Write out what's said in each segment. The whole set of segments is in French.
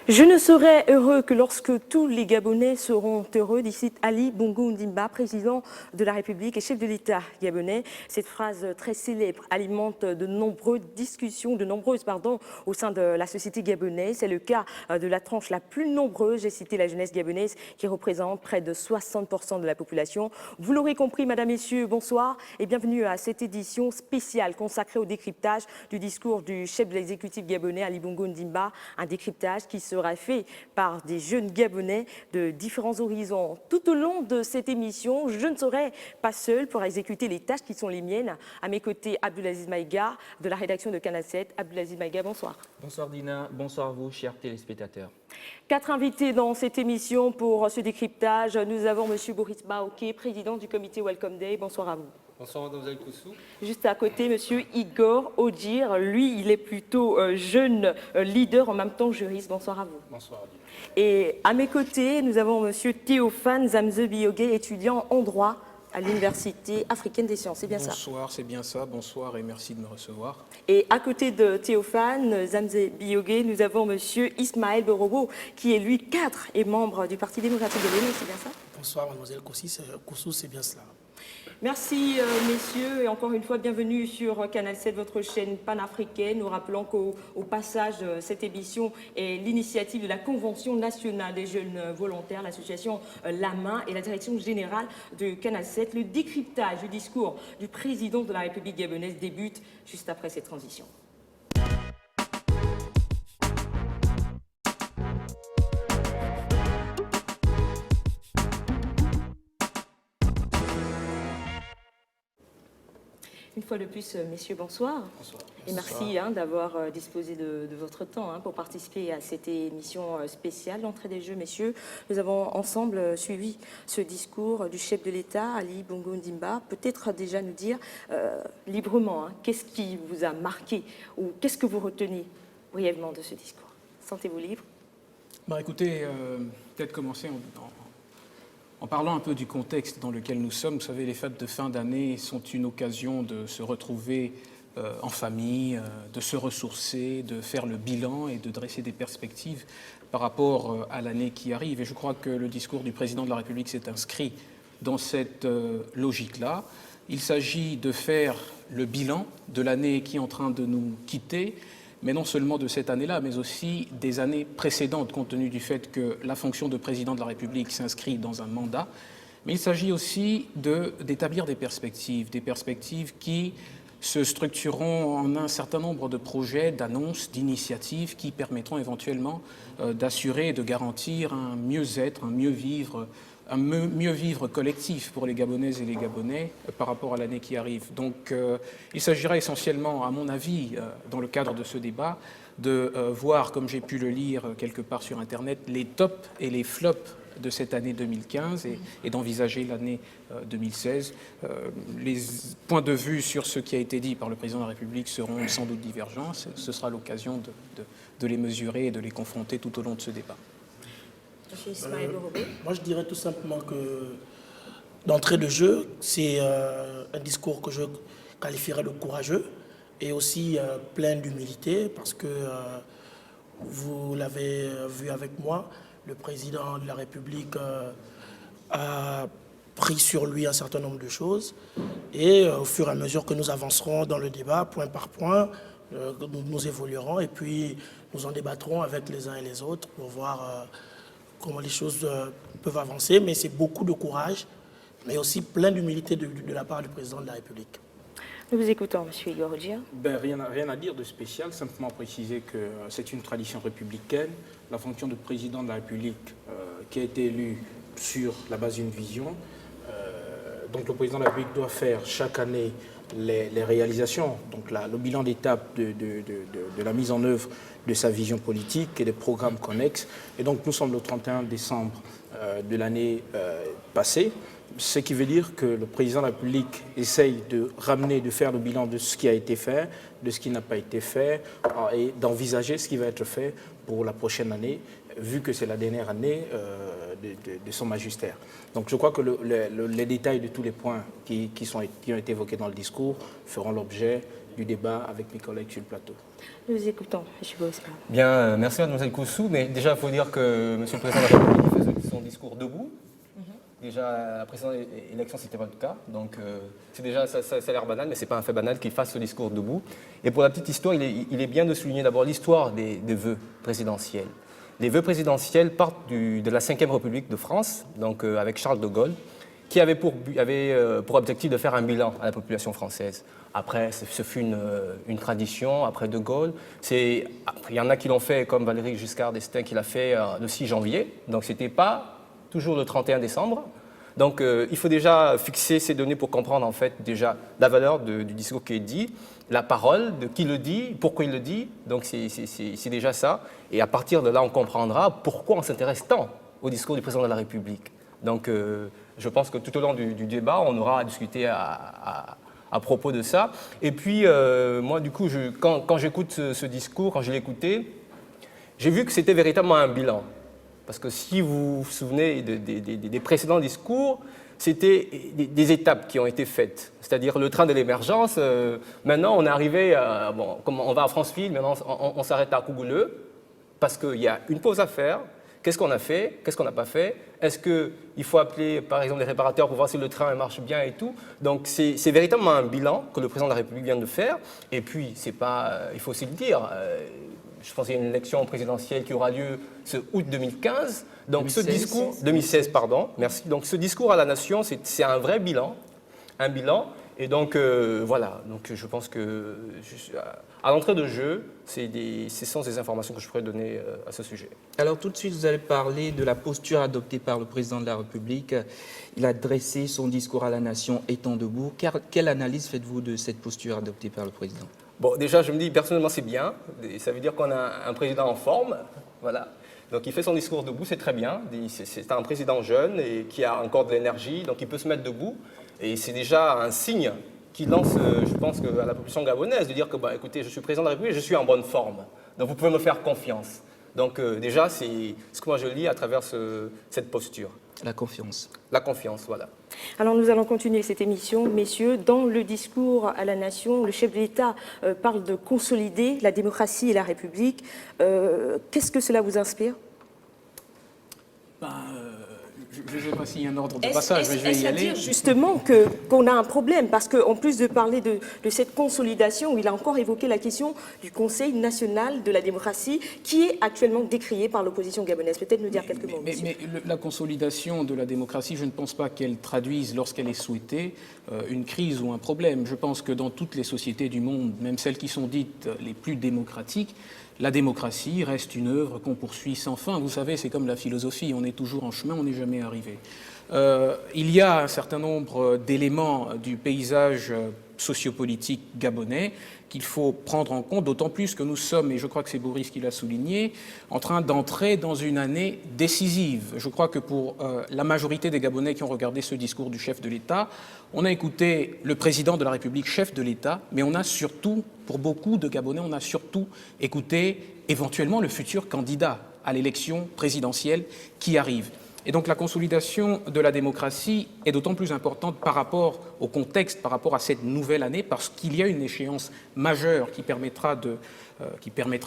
Je ne serai heureux que lorsque tous les Gabonais seront heureux, dit Ali Bongo Ondimba, président de la République et chef de l'État gabonais. Cette phrase très célèbre alimente de nombreuses discussions, au sein de la société gabonaise. C'est le cas de la tranche la plus nombreuse, j'ai cité la jeunesse gabonaise, qui représente près de 60% de la population. Vous l'aurez compris, mesdames, messieurs, bonsoir et bienvenue à cette édition spéciale consacrée au décryptage du discours du chef de l'exécutif gabonais, Ali Bongo Ondimba, un décryptage qui sera fait par des jeunes Gabonais de différents horizons. Tout au long de cette émission, je ne serai pas seule pour exécuter les tâches qui sont les miennes. À mes côtés, Abdulaziz Maïga, de la rédaction de Canal 7. Abdulaziz Maïga, bonsoir. Bonsoir Dina, bonsoir à vous, chers téléspectateurs. 4 invités dans cette émission pour ce décryptage. Nous avons M. Boris Baoké, président du comité Welcome Day. Bonsoir à vous. Bonsoir Mademoiselle Koussou. Juste à côté, M. Igor Odir. Lui, il est plutôt jeune leader, en même temps juriste. Bonsoir à vous. Bonsoir Adina. Et à mes côtés, nous avons M. Théophane Zamze Biogué, étudiant en droit à l'Université africaine des sciences. C'est bien ça? Bonsoir, c'est bien ça. Bonsoir et merci de me recevoir. Et à côté de Théophane Zamze Biogué, nous avons M. Ismaël Borobo, qui est lui cadre et membre du Parti démocratique gabonais. C'est bien ça? Bonsoir Mademoiselle Koussou, c'est bien cela. Merci messieurs et encore une fois bienvenue sur Canal 7, votre chaîne panafricaine. Nous rappelons qu'au passage cette émission est l'initiative de la Convention nationale des jeunes volontaires, l'association La Main et la direction générale de Canal 7. Le décryptage du discours du président de la République gabonaise débute juste après cette transition. Une fois de plus, messieurs, bonsoir. Bonsoir. Et merci d'avoir disposé de votre temps pour participer à cette émission spéciale d'entrée des jeux, messieurs. Nous avons ensemble suivi ce discours du chef de l'État, Ali Bongo Ondimba. Peut-être déjà nous dire librement, qu'est-ce qui vous a marqué ou qu'est-ce que vous retenez brièvement de ce discours? Sentez-vous libre? Écoutez, peut-être commencer en parlant un peu du contexte dans lequel nous sommes. Vous savez, les fêtes de fin d'année sont une occasion de se retrouver en famille, de se ressourcer, de faire le bilan et de dresser des perspectives par rapport à l'année qui arrive. Et je crois que le discours du président de la République s'est inscrit dans cette logique-là. Il s'agit de faire le bilan de l'année qui est en train de nous quitter, mais non seulement de cette année-là, mais aussi des années précédentes, compte tenu du fait que la fonction de président de la République s'inscrit dans un mandat. Mais il s'agit aussi d'établir des perspectives qui se structureront en un certain nombre de projets, d'annonces, d'initiatives qui permettront éventuellement d'assurer et de garantir un mieux-être, un mieux-vivre collectif pour les Gabonaises et les Gabonais par rapport à l'année qui arrive. Donc il s'agira essentiellement, à mon avis, dans le cadre de ce débat, de voir, comme j'ai pu le lire quelque part sur Internet, les tops et les flops de cette année 2015 et d'envisager l'année 2016. Les points de vue sur ce qui a été dit par le président de la République seront sans doute divergents. Ce sera l'occasion de les mesurer et de les confronter tout au long de ce débat. Moi, je dirais tout simplement que d'entrée de jeu, c'est un discours que je qualifierais de courageux et aussi plein d'humilité parce que vous l'avez vu avec moi, le président de la République a pris sur lui un certain nombre de choses et au fur et à mesure que nous avancerons dans le débat, point par point, nous évoluerons et puis nous en débattrons avec les uns et les autres pour voir comment les choses peuvent avancer, mais c'est beaucoup de courage, mais aussi plein d'humilité de la part du président de la République. Nous vous écoutons, M. Igor Odir. Rien à dire de spécial, simplement préciser que c'est une tradition républicaine. La fonction de président de la République qui a été élu sur la base d'une vision. Donc le président de la République doit faire chaque année les réalisations, donc le bilan d'étape de la mise en œuvre de sa vision politique et des programmes connexes. Et donc nous sommes le 31 décembre de l'année passée, ce qui veut dire que le président de la République essaye de faire le bilan de ce qui a été fait, de ce qui n'a pas été fait, et d'envisager ce qui va être fait pour la prochaine année, vu que c'est la dernière année de son magistère. Donc je crois que les détails de tous les points qui ont été évoqués dans le discours feront l'objet du débat avec mes collègues sur le plateau. Nous écoutons, M. Boris. Bien, merci Mademoiselle Koussou, mais déjà il faut dire que M. le Président de la République fait son discours debout. Déjà, la précédente élection, ce n'était pas le cas, donc c'est déjà, ça a l'air banal, mais ce n'est pas un fait banal qu'il fasse ce discours debout. Et pour la petite histoire, il est bien de souligner d'abord l'histoire des vœux présidentiels. Les vœux présidentiels partent de la Ve République de France, donc avec Charles de Gaulle, qui avait pour objectif de faire un bilan à la population française. Après, ce fut une tradition, après De Gaulle. Il y en a qui l'ont fait, comme Valéry Giscard d'Estaing, qui l'a fait le 6 janvier, donc ce n'était pas toujours le 31 décembre. Donc il faut déjà fixer ces données pour comprendre en fait déjà la valeur du discours qui est dit, la parole, de qui le dit, pourquoi il le dit. Donc c'est déjà ça. Et à partir de là, on comprendra pourquoi on s'intéresse tant au discours du président de la République. Donc je pense que tout au long du débat, on aura à discuter à propos de ça. Et puis moi, du coup, quand j'écoute ce discours, quand je l'ai écouté, j'ai vu que c'était véritablement un bilan. Parce que si vous vous souvenez des précédents discours, c'était des étapes qui ont été faites. C'est-à-dire le train de l'émergence, maintenant on est arrivé, comme on va à Franceville, maintenant on s'arrête à Cougouleux, parce qu'il y a une pause à faire. Qu'est-ce qu'on a fait? Qu'est-ce qu'on n'a pas fait? Est-ce qu'il faut appeler par exemple les réparateurs pour voir si le train marche bien et tout? Donc c'est véritablement un bilan que le président de la République vient de faire. Et puis, c'est pas, il faut aussi le dire, je pense qu'il y a une élection présidentielle qui aura lieu ce août 2015. Donc 2016. Ce discours, 2016, pardon, merci. Donc ce discours à la nation, c'est un vrai bilan, un bilan. Et donc voilà, donc je pense que à l'entrée de jeu, ce sont des informations que je pourrais donner à ce sujet. Alors tout de suite, vous allez parler de la posture adoptée par le président de la République. Il a dressé son discours à la nation étant debout. Quelle analyse faites-vous de cette posture adoptée par le président? Bon, déjà, je me dis, personnellement, c'est bien. Ça veut dire qu'on a un président en forme. Voilà. Donc, il fait son discours debout, c'est très bien. C'est un président jeune et qui a encore de l'énergie, donc il peut se mettre debout. Et c'est déjà un signe qui lance, je pense, à la population gabonaise, de dire que, écoutez, je suis président de la République, je suis en bonne forme. Donc, vous pouvez me faire confiance. Donc, déjà, c'est ce que moi je lis à travers cette posture. La confiance. La confiance, voilà. Alors nous allons continuer cette émission, messieurs. Dans le discours à la nation, le chef de l'État parle de consolider la démocratie et la République. Qu'est-ce que cela vous inspire? Je ne sais pas s'il y a un ordre de passage, mais je vais y aller. Est-ce à dire justement qu'on a un problème? Parce qu'en plus de parler de cette consolidation, il a encore évoqué la question du Conseil national de la démocratie, qui est actuellement décrié par l'opposition gabonaise. Peut-être nous dire quelques mots. Mais la consolidation de la démocratie, je ne pense pas qu'elle traduise, lorsqu'elle est souhaitée, une crise ou un problème. Je pense que dans toutes les sociétés du monde, même celles qui sont dites les plus démocratiques, la démocratie reste une œuvre qu'on poursuit sans fin. Vous savez, c'est comme la philosophie, on est toujours en chemin, on n'est jamais arrivé. Il y a un certain nombre d'éléments du paysage sociopolitique gabonais qu'il faut prendre en compte, d'autant plus que nous sommes, et je crois que c'est Boris qui l'a souligné, en train d'entrer dans une année décisive. Je crois que pour la majorité des Gabonais qui ont regardé ce discours du chef de l'État, on a écouté le président de la République, chef de l'État, mais on a surtout, pour beaucoup de Gabonais, on a surtout écouté éventuellement le futur candidat à l'élection présidentielle qui arrive. Et donc la consolidation de la démocratie est d'autant plus importante par rapport au contexte, par rapport à cette nouvelle année, parce qu'il y a une échéance majeure qui permettra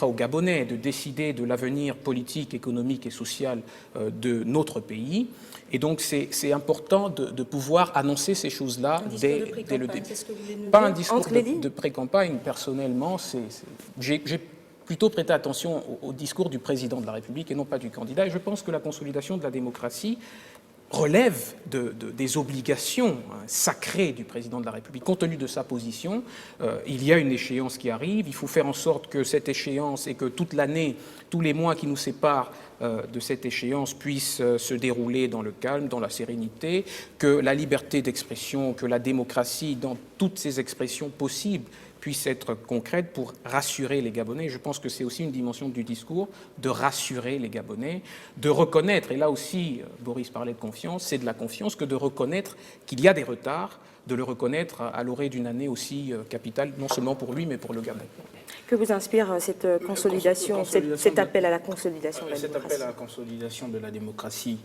aux Gabonais de décider de l'avenir politique, économique et social de notre pays. Et donc c'est important de pouvoir annoncer ces choses-là dès le début. Pas un discours de pré-campagne, personnellement, j'ai plutôt prêter attention au discours du président de la République et non pas du candidat. Et je pense que la consolidation de la démocratie relève des obligations sacrées du président de la République. Compte tenu de sa position, il y a une échéance qui arrive. Il faut faire en sorte que cette échéance et que toute l'année, tous les mois qui nous séparent de cette échéance puissent se dérouler dans le calme, dans la sérénité, que la liberté d'expression, que la démocratie, dans toutes ses expressions possibles, puisse être concrète pour rassurer les Gabonais. Je pense que c'est aussi une dimension du discours, de rassurer les Gabonais, de reconnaître, et là aussi Boris parlait de confiance, c'est de la confiance que de reconnaître qu'il y a des retards, de le reconnaître à l'orée d'une année aussi capitale, non seulement pour lui, mais pour le Gabon. Que vous inspire cette consolidation, cet appel à la consolidation de la démocratie? Cet appel à la consolidation de la démocratie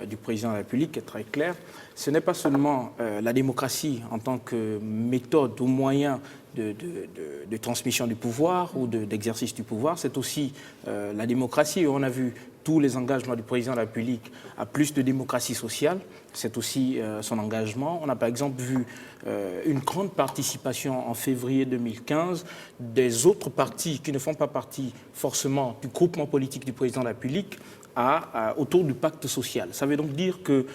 du président de la République est très clair. Ce n'est pas seulement la démocratie en tant que méthode ou moyen de transmission du pouvoir ou d'exercice du pouvoir, c'est aussi la démocratie. On a vu tous les engagements du président de la République à plus de démocratie sociale, c'est aussi son engagement. On a par exemple vu une grande participation en février 2015 des autres partis qui ne font pas partie forcément du groupement politique du président de la République autour du pacte social. Ça veut donc dire que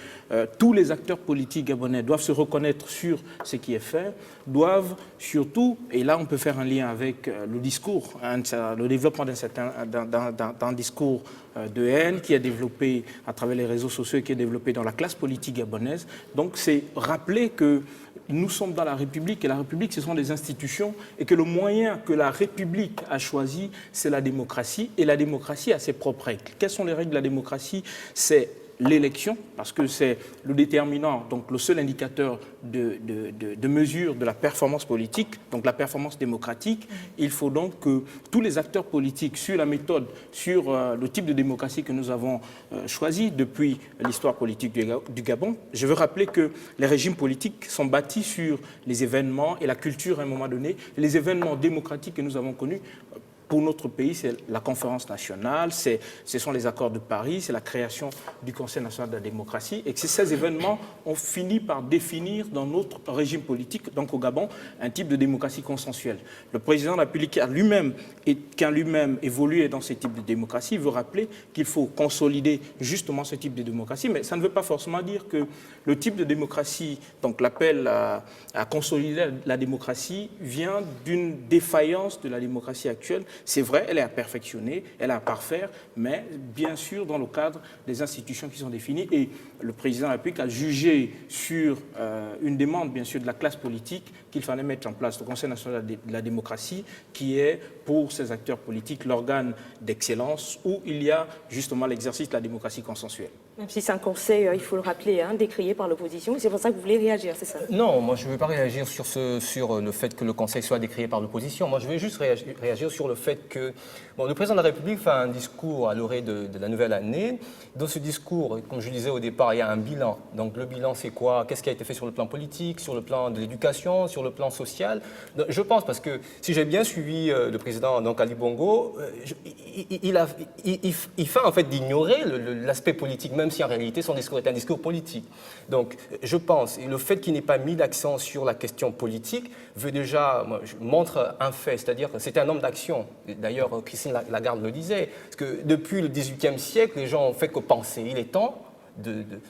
tous les acteurs politiques gabonais doivent se reconnaître sur ce qui est fait, doivent surtout, et là on peut faire un lien avec le discours, le développement d'un discours de haine qui est développé à travers les réseaux sociaux et qui est développé dans la classe politique gabonaise. Donc c'est rappeler que nous sommes dans la République et la République, ce sont des institutions et que le moyen que la République a choisi, c'est la démocratie et la démocratie a ses propres règles. Quelles sont les règles de la démocratie? C'est l'élection, parce que c'est le déterminant, donc le seul indicateur de mesure de la performance politique, donc la performance démocratique. Il faut donc que tous les acteurs politiques, sur la méthode, sur le type de démocratie que nous avons choisi depuis l'histoire politique du Gabon, je veux rappeler que les régimes politiques sont bâtis sur les événements et la culture à un moment donné. Les événements démocratiques que nous avons connus, pour notre pays, c'est la conférence nationale, ce sont les accords de Paris, c'est la création du Conseil national de la démocratie et que ces événements ont fini par définir dans notre régime politique, donc au Gabon, un type de démocratie consensuelle. Le président de la République qui a lui-même évolué dans ce type de démocratie veut rappeler qu'il faut consolider justement ce type de démocratie, mais ça ne veut pas forcément dire que le type de démocratie, donc l'appel à consolider la démocratie, vient d'une défaillance de la démocratie actuelle. C'est vrai, elle est à perfectionner, elle est à parfaire, mais bien sûr dans le cadre des institutions qui sont définies. Et le président de la République a jugé sur une demande, bien sûr, de la classe politique qu'il fallait mettre en place le Conseil national de la démocratie, qui est, pour ces acteurs politiques, l'organe d'excellence où il y a justement l'exercice de la démocratie consensuelle. Même si c'est un conseil, il faut le rappeler, décrié par l'opposition. C'est pour ça que vous voulez réagir, c'est ça? Non, moi je ne veux pas réagir sur le fait que le Conseil soit décrié par l'opposition. Moi je vais juste réagir sur le fait que le président de la République fait un discours à l'orée de la nouvelle année. Dans ce discours, comme je disais au départ, il y a un bilan. Donc le bilan c'est quoi? Qu'est-ce qui a été fait sur le plan politique, sur le plan de l'éducation, sur le plan social? Je pense, parce que si j'ai bien suivi le président donc Ali Bongo, il fait en fait d'ignorer l'aspect politique, même si en réalité son discours est un discours politique. Donc je pense, et le fait qu'il n'ait pas mis l'accent sur la question politique montre un fait, c'est-à-dire que c'est un homme d'action. D'ailleurs, Christine Lagarde le disait, parce que depuis le XVIIIe siècle, les gens ont fait que penser. Il est temps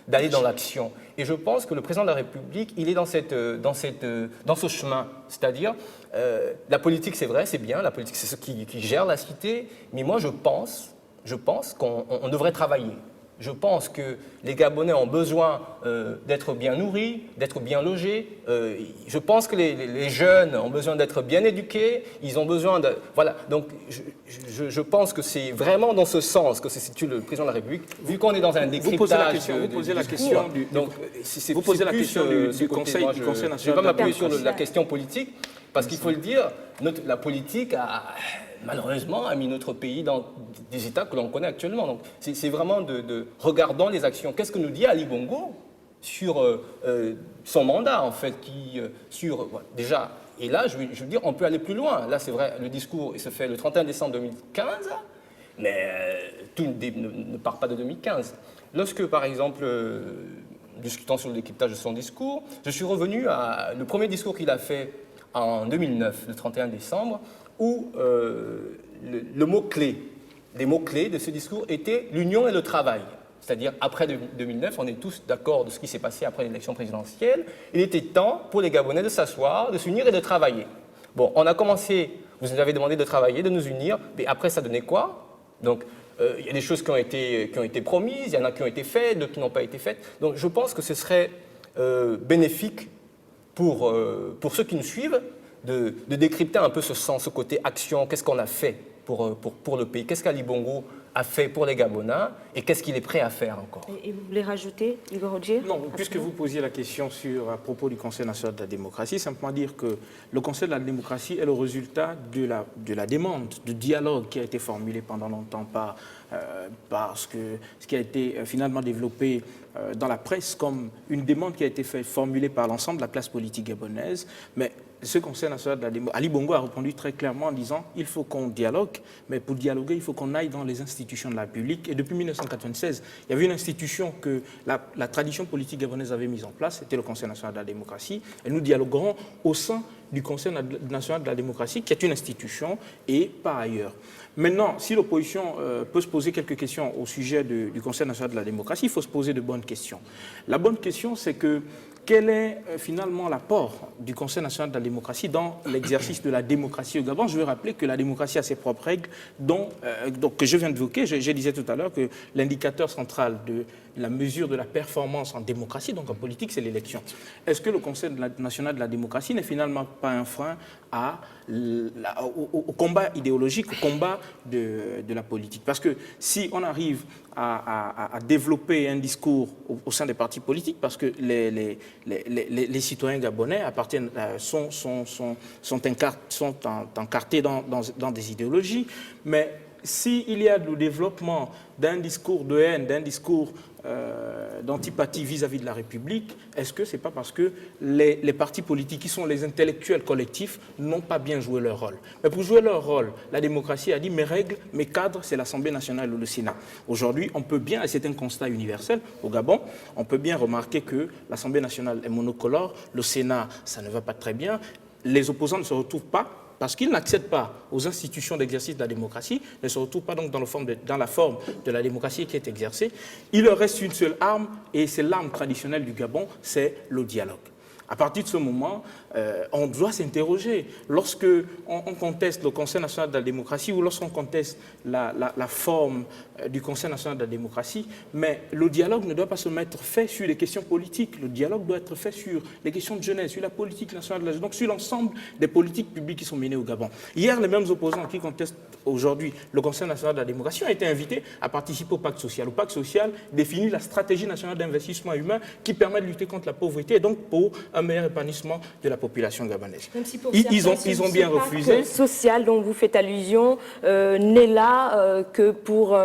d'aller dans l'action. Et je pense que le président de la République, il est dans ce chemin. C'est-à-dire, la politique, c'est vrai, c'est bien, la politique, c'est ce qui gère la cité, mais moi, je pense qu'on devrait travailler. Je pense que les Gabonais ont besoin d'être bien nourris, d'être bien logés. Je pense que les jeunes ont besoin d'être bien éduqués. Ils ont besoin de... Voilà. Donc, je pense que c'est vraiment dans ce sens que se situe le président de la République. Vu qu'on est dans un décryptage Vous posez la question du Conseil national. Je ne vais pas m'appuyer sur la question politique, parce qu'il faut le dire, la politique a... malheureusement, a mis notre pays dans des états que l'on connaît actuellement. Donc, c'est vraiment regardons les actions. Qu'est-ce que nous dit Ali Bongo sur son mandat, en fait, déjà, et là, je veux dire, on peut aller plus loin. Là, c'est vrai, le discours, il se fait le 31 décembre 2015, mais tout ne part pas de 2015. Lorsque, par exemple, discutant sur le décryptage de son discours, je suis revenu à le premier discours qu'il a fait en 2009, le 31 décembre, où le mot-clé, les mots-clés de ce discours étaient l'union et le travail. C'est-à-dire, après 2009, on est tous d'accord de ce qui s'est passé après l'élection présidentielle. Il était temps pour les Gabonais de s'asseoir, de s'unir et de travailler. Bon, on a commencé, vous nous avez demandé de travailler, de nous unir, mais après, ça donnait quoi? Donc, il y a des choses qui ont été promises, il y en a qui ont été faites, d'autres qui n'ont pas été faites. Donc, je pense que ce serait bénéfique pour ceux qui nous suivent de décrypter un peu ce côté action. Qu'est-ce qu'on a fait pour le pays? Qu'est-ce qu'Ali Bongo a fait pour les Gabonais et qu'est-ce qu'il est prêt à faire encore? Et vous voulez rajouter, Igor Odjier? Non, puisque vous posiez la question à propos du Conseil national de la démocratie, simplement dire que le Conseil de la démocratie est le résultat de la demande, du dialogue qui a été formulé pendant longtemps par ce qui a été finalement développé dans la presse comme une demande qui a été formulée par l'ensemble de la classe politique gabonaise. Mais ce Conseil national de la démocratie, Ali Bongo a répondu très clairement en disant il faut qu'on dialogue, mais pour dialoguer, il faut qu'on aille dans les institutions de la République. Et depuis 1996, il y avait une institution que la tradition politique gabonaise avait mise en place, c'était le Conseil national de la démocratie. Et nous dialoguerons au sein du Conseil national de la démocratie, qui est une institution, et par ailleurs. Maintenant, si l'opposition peut se poser quelques questions au sujet du Conseil national de la démocratie, il faut se poser de bonnes questions. La bonne question, c'est que quel est finalement l'apport du Conseil national de la démocratie dans l'exercice de la démocratie au Gabon? Je veux rappeler que la démocratie a ses propres règles, que je viens d'évoquer. Je disais tout à l'heure que l'indicateur central de la mesure de la performance en démocratie, donc en politique, c'est l'élection. Est-ce que le Conseil national de la démocratie n'est finalement pas un frein au combat idéologique, au combat de la politique? Parce que si on arrive à développer un discours au sein des partis politiques, parce que les citoyens gabonais sont encartés dans des idéologies, mais s'il y a le développement d'un discours de haine, d'un discours d'antipathie vis-à-vis de la République, est-ce que ce n'est pas parce que les partis politiques, qui sont les intellectuels collectifs, n'ont pas bien joué leur rôle? Mais pour jouer leur rôle, la démocratie a dit mes règles, mes cadres, c'est l'Assemblée nationale ou le Sénat. Aujourd'hui, on peut bien, et c'est un constat universel au Gabon, on peut bien remarquer que l'Assemblée nationale est monocolore, le Sénat, ça ne va pas très bien, les opposants ne se retrouvent pas, parce qu'ils n'accèdent pas aux institutions d'exercice de la démocratie, ne se retrouvent pas donc dans la forme de la démocratie qui est exercée. Il leur reste une seule arme, et c'est l'arme traditionnelle du Gabon, c'est le dialogue. À partir de ce moment, on doit s'interroger. Lorsque on conteste le Conseil national de la démocratie ou lorsqu'on conteste la forme du Conseil national de la démocratie, mais le dialogue ne doit pas se mettre fait sur les questions politiques. Le dialogue doit être fait sur les questions de jeunesse, sur la politique nationale de la jeunesse, donc sur l'ensemble des politiques publiques qui sont menées au Gabon. Hier, les mêmes opposants qui contestent aujourd'hui le Conseil national de la démocratie ont été invités à participer au pacte social. Le pacte social définit la stratégie nationale d'investissement humain qui permet de lutter contre la pauvreté et donc pour un meilleur épanouissement de la population gabonaise. Même si pour Ils ont bien refusé. Le social dont vous faites allusion n'est là que pour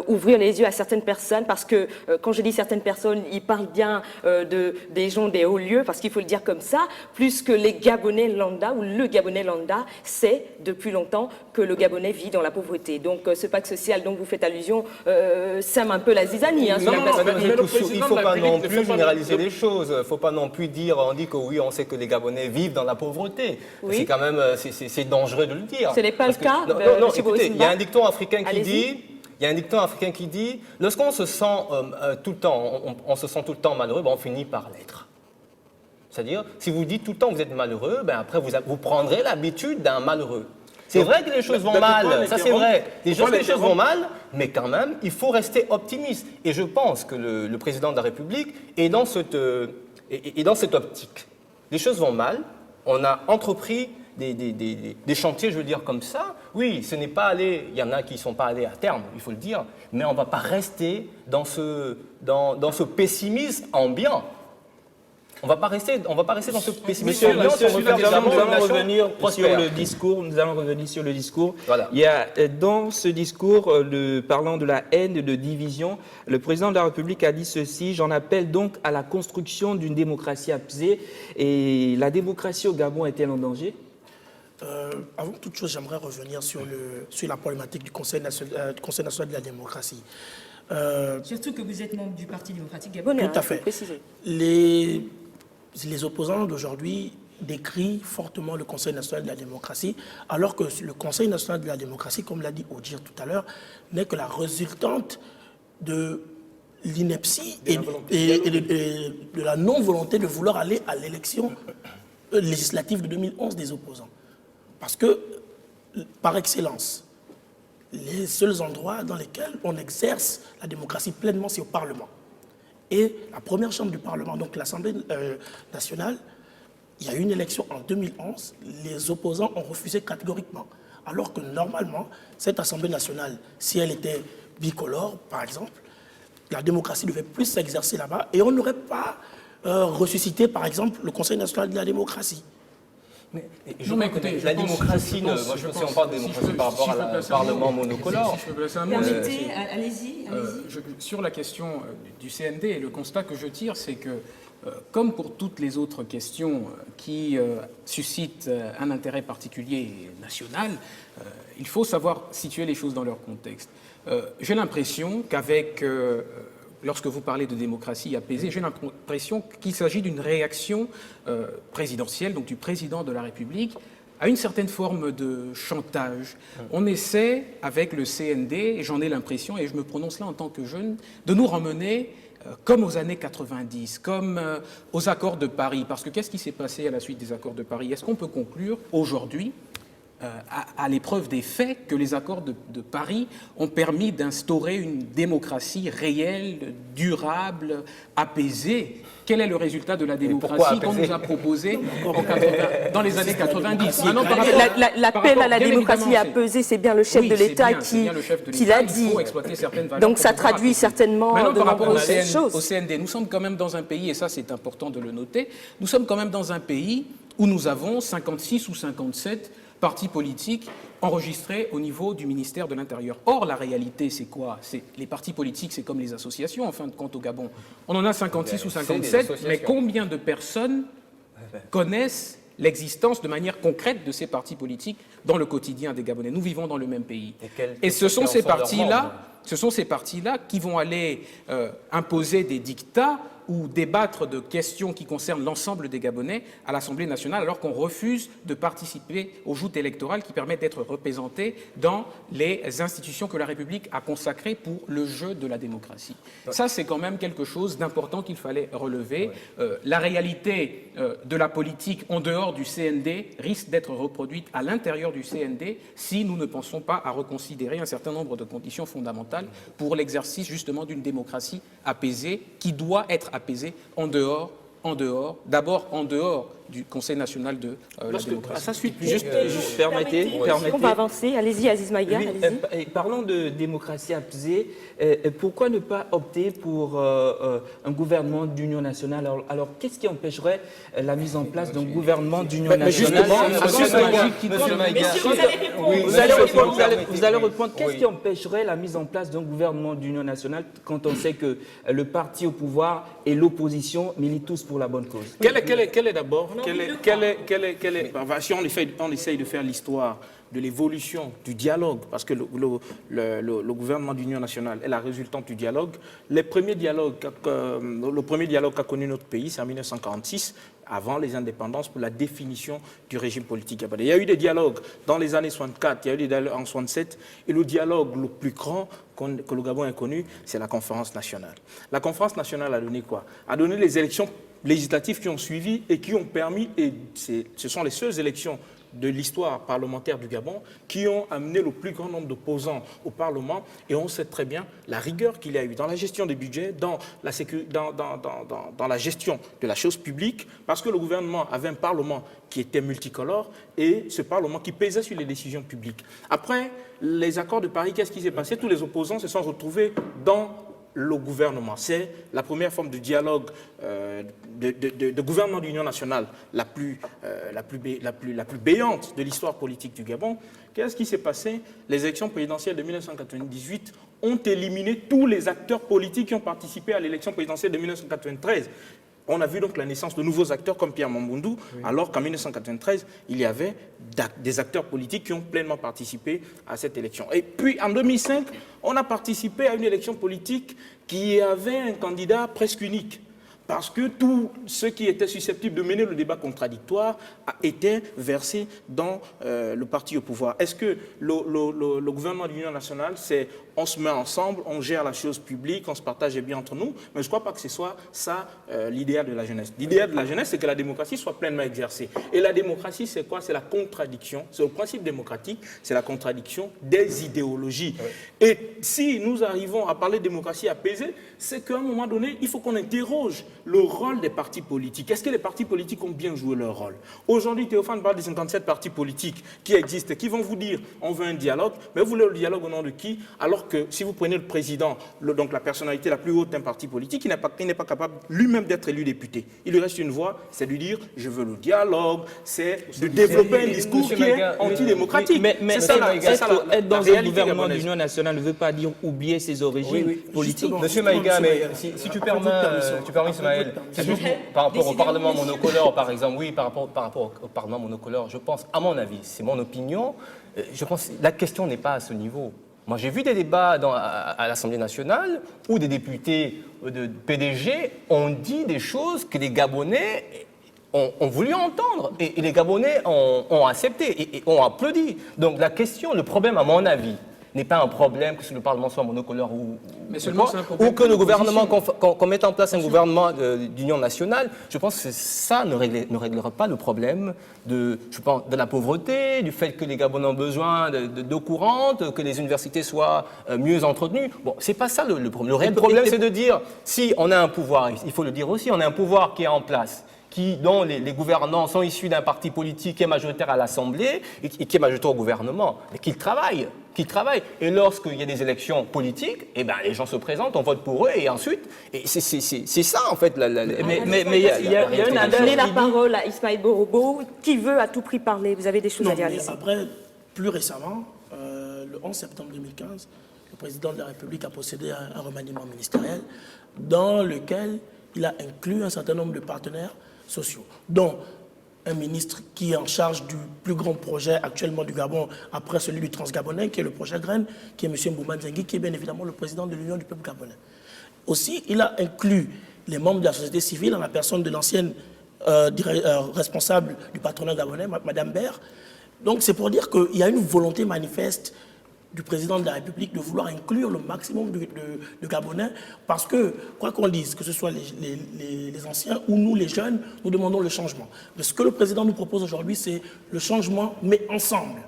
ouvrir les yeux à certaines personnes, parce que quand je dis certaines personnes, ils parlent bien des gens des hauts lieux, parce qu'il faut le dire comme ça, plus que les Gabonais lambda, ou le Gabonais lambda sait depuis longtemps que le Gabonais vit dans la pauvreté. Donc ce pacte social dont vous faites allusion sème un peu la zizanie. Hein, il ne faut pas non plus généraliser les choses. Il ne faut pas non plus dire, on dit que oui, on sait que les Gabonais vivent dans la pauvreté. Oui. C'est quand même, c'est dangereux de le dire. Ce n'est pas le cas. Non, écoutez, il y a un dicton africain qui dit, lorsqu'on se sent tout le temps, on se sent tout le temps malheureux, ben on finit par l'être. C'est-à-dire, si vous dites tout le temps que vous êtes malheureux, ben après vous prendrez l'habitude d'un malheureux. C'est vrai que les choses vont mal, ça c'est vrai. Les choses vont mal, mais quand même, il faut rester optimiste. Et je pense que le président de la République est dans cette optique. Les choses vont mal, on a entrepris des chantiers, je veux dire, comme ça. Oui, ce n'est pas allé, il y en a qui ne sont pas allés à terme, il faut le dire, mais on ne va pas rester dans ce pessimisme ambiant. On ne va pas rester dans ce pessimisme ambiant. Nous allons revenir sur le discours. Voilà. Il y a dans ce discours, parlant de la haine, de division, le président de la République a dit ceci: j'en appelle donc à la construction d'une démocratie apaisée. Et la démocratie au Gabon est-elle en danger? Avant toute chose, j'aimerais revenir sur la problématique du Conseil national de la démocratie. Surtout que vous êtes membre du Parti démocratique gabonais. Tout à fait. Les opposants d'aujourd'hui décrient fortement le Conseil national de la démocratie, alors que le Conseil national de la démocratie, comme l'a dit Odir tout à l'heure, n'est que la résultante de l'ineptie et de la non-volonté de vouloir aller à l'élection législative de 2011 des opposants. Parce que, par excellence, les seuls endroits dans lesquels on exerce la démocratie pleinement, c'est au Parlement. Et la première chambre du Parlement, donc l'Assemblée nationale, il y a eu une élection en 2011, les opposants ont refusé catégoriquement. Alors que normalement, cette Assemblée nationale, si elle était bicolore, par exemple, la démocratie devait plus s'exercer là-bas et on n'aurait pas ressuscité, par exemple, le Conseil national de la démocratie. Je Non, mais crois que écoutez, la je pense- démocratie, moi je pense si on parle de démocratie par rapport à un parlement monocolore. Permettez, allez-y. Sur la question du CND, le constat que je tire, c'est que, comme pour toutes les autres questions qui suscitent un intérêt particulier national, il faut savoir situer les choses dans leur contexte. J'ai l'impression qu'avec, lorsque vous parlez de démocratie apaisée, j'ai l'impression qu'il s'agit d'une réaction présidentielle, donc du président de la République, à une certaine forme de chantage. On essaie, avec le CND, et j'en ai l'impression, et je me prononce là en tant que jeune, de nous ramener comme aux années 90, comme aux accords de Paris. Parce que qu'est-ce qui s'est passé à la suite des accords de Paris? Est-ce qu'on peut conclure aujourd'hui, à l'épreuve des faits, que les accords de Paris ont permis d'instaurer une démocratie réelle, durable, apaisée? Quel est le résultat de la démocratie qu'on nous a proposé dans les années 90? Maintenant, L'appel à la démocratie apaisée, c'est bien le chef de l'État qui l'a dit. Donc ça traduit certainement de nombreuses choses. Au CND, nous sommes quand même dans un pays, et ça c'est important de le noter, nous sommes quand même dans un pays où nous avons 56 ou 57 partis politiques enregistrés au niveau du ministère de l'Intérieur. Or, la réalité, c'est quoi? Les partis politiques, c'est comme les associations, en fin de compte, au Gabon. On en a 56 ou 57, mais combien de personnes connaissent l'existence de manière concrète de ces partis politiques dans le quotidien des Gabonais? Nous vivons dans le même pays. Et ce sont ces partis-là qui vont aller imposer des dictats ou débattre de questions qui concernent l'ensemble des Gabonais à l'Assemblée nationale, alors qu'on refuse de participer aux joutes électorales qui permettent d'être représentés dans les institutions que la République a consacrées pour le jeu de la démocratie. Ça, c'est quand même quelque chose d'important qu'il fallait relever. La réalité de la politique en dehors du CND risque d'être reproduite à l'intérieur du CND si nous ne pensons pas à reconsidérer un certain nombre de conditions fondamentales pour l'exercice justement d'une démocratie apaisée qui doit être apaisée d'abord en dehors du Conseil national de la démocratie. À sa suite, permettez. On va avancer. Allez-y, Aziz Maïga. Oui, parlons de démocratie apaisée. Pourquoi ne pas opter pour un gouvernement d'union nationale? Alors qu'est-ce qui empêcherait la mise en place d'un gouvernement d'union nationale? Monsieur Maïga, vous allez répondre. Qu'est-ce qui empêcherait la mise en place d'un gouvernement d'union nationale quand on sait que le parti au pouvoir et l'opposition militent tous pour la bonne cause? Quel est d'abord, si on essaye de faire l'histoire de l'évolution du dialogue, parce que le gouvernement d'union nationale est la résultante du dialogue. Le premier dialogue qu'a connu notre pays, c'est en 1946, avant les indépendances, pour la définition du régime politique gabonais. Il y a eu des dialogues dans les années 64, il y a eu des dialogues en 67, et le dialogue le plus grand que le Gabon ait connu, c'est la conférence nationale. La conférence nationale a donné quoi? A donné les élections législatives qui ont suivi et qui ont permis, et ce sont les seules élections de l'histoire parlementaire du Gabon qui ont amené le plus grand nombre d'opposants au Parlement, et on sait très bien la rigueur qu'il y a eu dans la gestion des budgets, dans la gestion de la chose publique, parce que le gouvernement avait un Parlement qui était multicolore et ce Parlement qui pesait sur les décisions publiques. Après les accords de Paris, qu'est-ce qui s'est passé? Tous les opposants se sont retrouvés dans le gouvernement. C'est la première forme de dialogue, de gouvernement d'union nationale la plus béante de l'histoire politique du Gabon. Qu'est-ce qui s'est passé? Les élections présidentielles de 1998 ont éliminé tous les acteurs politiques qui ont participé à l'élection présidentielle de 1993. On a vu donc la naissance de nouveaux acteurs comme Pierre Mamboundou, alors qu'en 1993, il y avait des acteurs politiques qui ont pleinement participé à cette élection. Et puis en 2005, on a participé à une élection politique qui avait un candidat presque unique, parce que tous ceux qui étaient susceptibles de mener le débat contradictoire étaient versés dans le parti au pouvoir. Est-ce que le gouvernement de l'Union nationale, c'est on se met ensemble, on gère la chose publique, on se partage bien entre nous? Mais je ne crois pas que ce soit ça l'idéal de la jeunesse. L'idéal de la jeunesse, c'est que la démocratie soit pleinement exercée. Et la démocratie, c'est quoi? C'est la contradiction. C'est le principe démocratique, c'est la contradiction des idéologies. Et si nous arrivons à parler de démocratie apaisée, c'est qu'à un moment donné, il faut qu'on interroge le rôle des partis politiques. Est-ce que les partis politiques ont bien joué leur rôle? Aujourd'hui, Théophane parle des 57 partis politiques qui existent, qui vont vous dire on veut un dialogue, mais vous voulez le dialogue au nom de qui? Alors que si vous prenez le président, donc la personnalité la plus haute d'un parti politique, il n'est pas capable lui-même d'être élu député. Il lui reste une voie, c'est de lui dire je veux le dialogue, c'est de développer un discours qui est antidémocratique. Mais c'est ça, être dans un réalité gouvernement gabonaise. d'union nationale ne veut pas dire oublier ses origines politiques. Justement, Monsieur justement, Maïga, Monsieur mais Maïga, si tu après permets, votre permission, Ismaël, c'est juste par rapport au Parlement monocolore, par exemple, oui, par rapport au Parlement monocolore, je pense, à mon avis, c'est mon opinion, je pense que la question n'est pas à ce niveau. Moi, j'ai vu des débats à l'Assemblée nationale où des députés de PDG ont dit des choses que les Gabonais ont voulu entendre et les Gabonais ont accepté et ont applaudi. Donc la question, le problème, à mon avis, n'est pas un problème que le Parlement soit monocolore Mais seulement c'est un ou problème que le de gouvernement, position. qu'on mette en place un gouvernement d'union nationale. Je pense que ça ne réglera pas le problème de la pauvreté, du fait que les Gabonais ont besoin d'eau courante, que les universités soient mieux entretenues. Bon, c'est pas ça le problème. Le réel problème, c'est de dire, si on a un pouvoir, il faut le dire aussi, on a un pouvoir qui est en place, dont les gouvernants sont issus d'un parti politique qui est majoritaire à l'Assemblée et qui est majoritaire au gouvernement, mais qu'ils travaillent. Et lorsqu'il y a des élections politiques, eh ben, les gens se présentent, on vote pour eux, et ensuite, c'est ça en fait. Mais il y a une adage Donner la qui dit- parole à Ismaël Borobo, qui veut à tout prix parler. Vous avez des choses Non, à dire mais ici. après, plus récemment, le 11 septembre 2015, le président de la République a procédé à un remaniement ministériel dans lequel il a inclus un certain nombre de partenaires sociaux, dont un ministre qui est en charge du plus grand projet actuellement du Gabon, après celui du Transgabonais, qui est le projet Graine, qui est M. Mbouman Zengui, qui est bien évidemment le président de l'Union du peuple gabonais. Aussi, il a inclus les membres de la société civile en la personne de l'ancienne responsable du patronat gabonais, Mme Baird. Donc c'est pour dire qu'il y a une volonté manifeste du président de la République de vouloir inclure le maximum de Gabonais, parce que, quoi qu'on dise, que ce soit les anciens ou nous les jeunes, nous demandons le changement. Mais ce que le président nous propose aujourd'hui, c'est le changement, mais ensemble.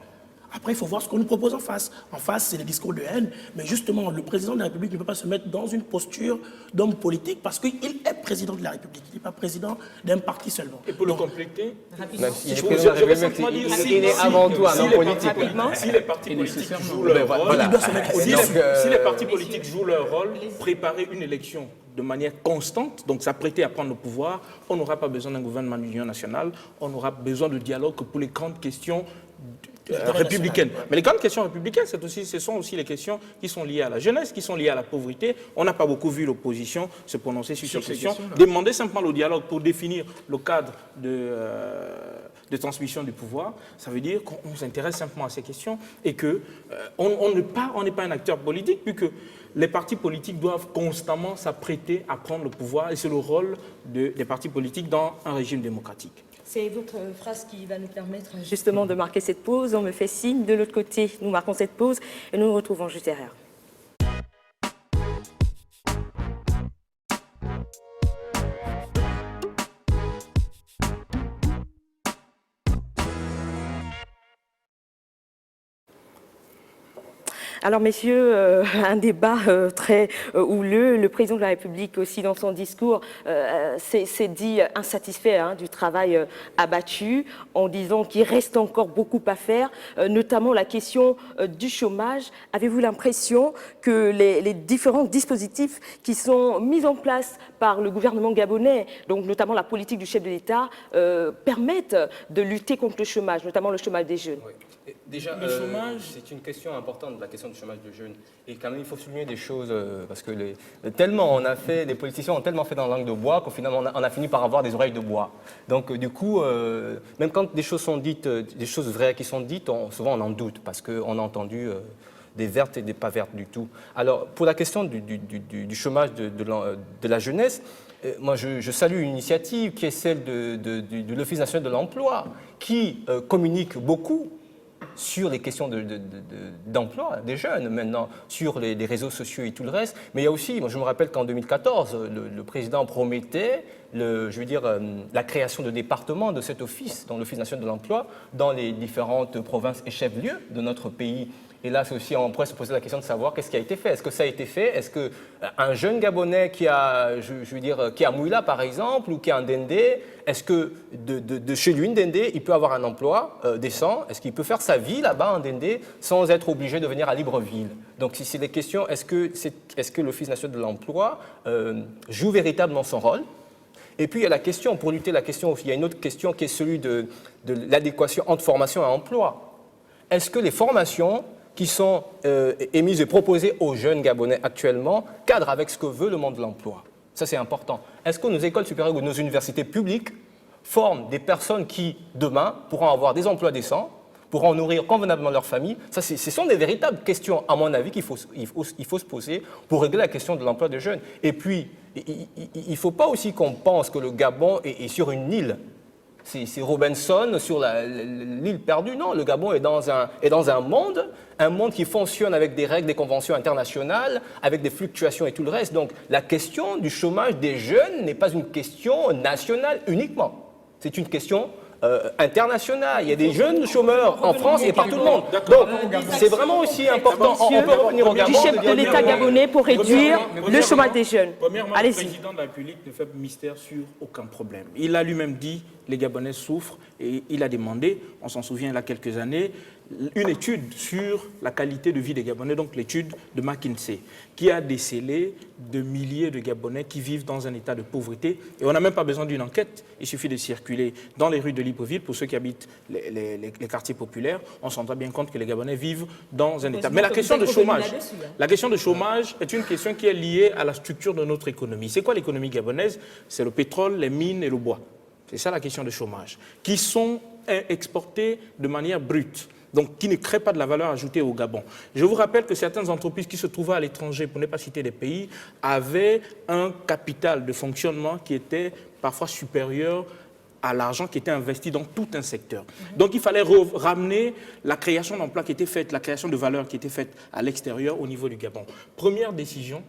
Après, il faut voir ce qu'on nous propose en face. En face, c'est les discours de haine. Mais justement, le président de la République ne peut pas se mettre dans une posture d'homme politique parce qu'il est président de la République. Il n'est pas président d'un parti seulement. Et pour le compléter, Même s'il est je président de la veux République, simplement dire, il est avant tout un homme les politique. si les partis politiques nécessairement. jouent leur rôle, Voilà. Il doit se mettre au si, donc, si les partis politiques jouent leur rôle, préparer une élection de manière constante, donc s'apprêter à prendre le pouvoir, on n'aura pas besoin d'un gouvernement d'union nationale, on aura besoin de dialogue que pour les grandes questions républicaines. Mais les grandes questions républicaines, ce sont aussi les questions qui sont liées à la jeunesse, qui sont liées à la pauvreté. On n'a pas beaucoup vu l'opposition se prononcer sur ces questions. Demander simplement le dialogue pour définir le cadre de transmission du pouvoir, ça veut dire qu'on s'intéresse simplement à ces questions et qu'on n'est pas un acteur politique, puisque les partis politiques doivent constamment s'apprêter à prendre le pouvoir et c'est le rôle des partis politiques dans un régime démocratique. C'est votre phrase qui va nous permettre justement de marquer cette pause. On me fait signe. De l'autre côté, nous marquons cette pause et nous nous retrouvons juste derrière. Alors, messieurs, un débat très houleux. Le président de la République aussi, dans son discours, s'est dit insatisfait du travail abattu, en disant qu'il reste encore beaucoup à faire, notamment la question du chômage. Avez-vous l'impression que les différents dispositifs qui sont mis en place par le gouvernement gabonais, donc notamment la politique du chef de l'État, permettent de lutter contre le chômage, notamment le chômage des jeunes? Oui. Déjà, Le chômage, c'est une question importante, la question du chômage de jeunes. Et quand même, il faut souligner des choses, parce que les politiciens ont tellement fait dans la langue de bois qu'au final, on a fini par avoir des oreilles de bois. Donc, du coup, même quand des choses sont dites, des choses vraies qui sont dites, souvent on en doute, parce qu'on a entendu des vertes et des pas vertes du tout. Alors, pour la question du chômage de la jeunesse, moi, je salue une initiative qui est celle de l'Office national de l'emploi, qui communique beaucoup sur les questions d'emploi des jeunes maintenant, sur les réseaux sociaux et tout le reste. Mais il y a aussi, moi je me rappelle qu'en 2014, le président promettait la création de départements de cet office, dans l'Office national de l'emploi, dans les différentes provinces et chefs-lieux de notre pays. Et là, c'est aussi, on pourrait se poser la question de savoir qu'est-ce qui a été fait. Est-ce que ça a été fait? Est-ce qu'un jeune Gabonais qui a, je veux dire, qui a Mouila, par exemple, ou qui a un Ndendé, est-ce que de chez lui, Ndendé, il peut avoir un emploi décent? Est-ce qu'il peut faire sa vie là-bas, en Ndendé, sans être obligé de venir à Libreville? Donc, si c'est des questions, est-ce que l'Office national de l'emploi joue véritablement son rôle? Et puis, il y a la question, pour lutter la question, il y a une autre question qui est celui de l'adéquation entre formation et emploi. Est-ce que les formations qui sont émises et proposées aux jeunes Gabonais actuellement cadrent avec ce que veut le monde de l'emploi? Ça, c'est important. Est-ce que nos écoles supérieures ou nos universités publiques forment des personnes qui, demain, pourront avoir des emplois décents, pourront nourrir convenablement leur famille? Ça, ce sont des véritables questions, à mon avis, qu'il faut se poser pour régler la question de l'emploi des jeunes. Et puis, il ne faut pas aussi qu'on pense que le Gabon est sur une île. C'est Robinson sur l'île perdue. Non, le Gabon est dans un monde qui fonctionne avec des règles, des conventions internationales, avec des fluctuations et tout le reste. Donc la question du chômage des jeunes n'est pas une question nationale uniquement. C'est une question internationale. Il y a des jeunes chômeurs en France et partout le monde. Donc c'est vraiment aussi important. On peut revenir au Gabon. Du chef de l'État gabonais pour réduire le chômage des jeunes. Premièrement, le Allez-y. président de la République ne fait mystère sur aucun problème. Il a lui-même dit les Gabonais souffrent et il a demandé, on s'en souvient il y a quelques années, une étude sur la qualité de vie des Gabonais, donc l'étude de McKinsey, qui a décelé de milliers de Gabonais qui vivent dans un état de pauvreté. Et on n'a même pas besoin d'une enquête, il suffit de circuler dans les rues de Libreville, pour ceux qui habitent les quartiers populaires, on s'en rend bien compte que les Gabonais vivent dans un état. Mais la question de chômage est une question qui est liée à la structure de notre économie. C'est quoi l'économie gabonaise? C'est le pétrole, les mines et le bois. C'est ça la question de chômage, qui sont exportés de manière brute, donc qui ne créent pas de la valeur ajoutée au Gabon. Je vous rappelle que certaines entreprises qui se trouvaient à l'étranger, pour ne pas citer des pays, avaient un capital de fonctionnement qui était parfois supérieur à l'argent qui était investi dans tout un secteur. Donc il fallait ramener la création d'emplois qui était faite, la création de valeur qui était faite à l'extérieur au niveau du Gabon. Première décision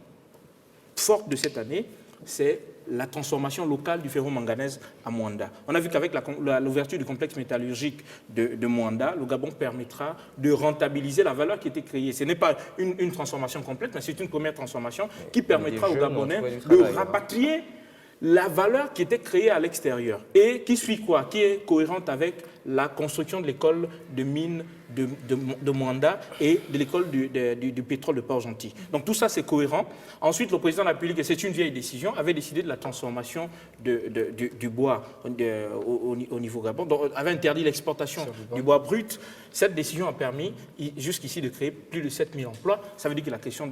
forte de cette année, c'est la transformation locale du ferro-manganèse à Moanda. On a vu qu'avec l'ouverture du complexe métallurgique de Moanda, le Gabon permettra de rentabiliser la valeur qui était créée. Ce n'est pas une transformation complète, mais c'est une première transformation qui permettra aux Gabonais de rapatrier la valeur qui était créée à l'extérieur et qui suit quoi? Qui est cohérente avec la construction de l'école de mines de Moanda et de l'école du pétrole de Port-Gentil. Donc tout ça, c'est cohérent. Ensuite, le président de la République, et c'est une vieille décision, avait décidé de la transformation du bois au niveau Gabon, donc avait interdit l'exportation du bois brut. Cette décision a permis jusqu'ici de créer plus de 7000 emplois. Ça veut dire que la question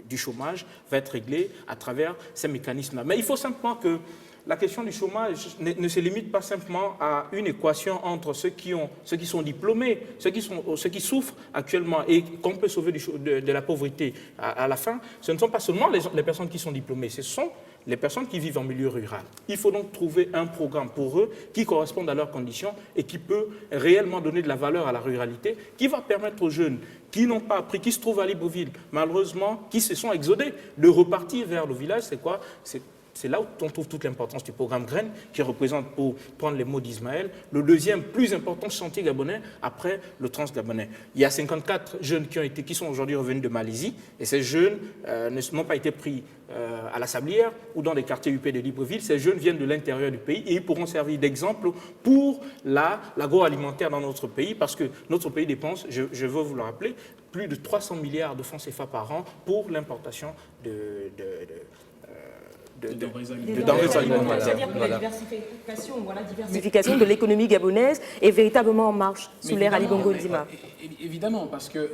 du chômage va être réglée à travers ces mécanismes-là. Mais il faut simplement que la question du chômage ne se limite pas simplement à une équation entre ceux qui sont diplômés, ceux qui souffrent actuellement et qu'on peut sauver de la pauvreté à la fin. Ce ne sont pas seulement les personnes qui sont diplômées, ce sont les personnes qui vivent en milieu rural. Il faut donc trouver un programme pour eux qui corresponde à leurs conditions et qui peut réellement donner de la valeur à la ruralité, qui va permettre aux jeunes qui n'ont pas appris, qui se trouvent à Libreville, malheureusement, qui se sont exodés, de repartir vers le village. C'est quoi? C'est là où on trouve toute l'importance du programme Graines, qui représente, pour prendre les mots d'Ismaël, le deuxième plus important chantier gabonais après le Trans-Gabonais. Il y a 54 jeunes qui sont aujourd'hui revenus de Malaisie, et ces jeunes n'ont pas été pris à la Sablière ou dans les quartiers UP de Libreville. Ces jeunes viennent de l'intérieur du pays et ils pourront servir d'exemple pour l'agroalimentaire dans notre pays, parce que notre pays dépense, je veux vous le rappeler, plus de 300 milliards de francs CFA par an pour l'importation de denrées alimentaires. C'est-à-dire que la diversification de l'économie gabonaise est véritablement en marche sous l'ère Ali Bongo Ndima. Évidemment, parce que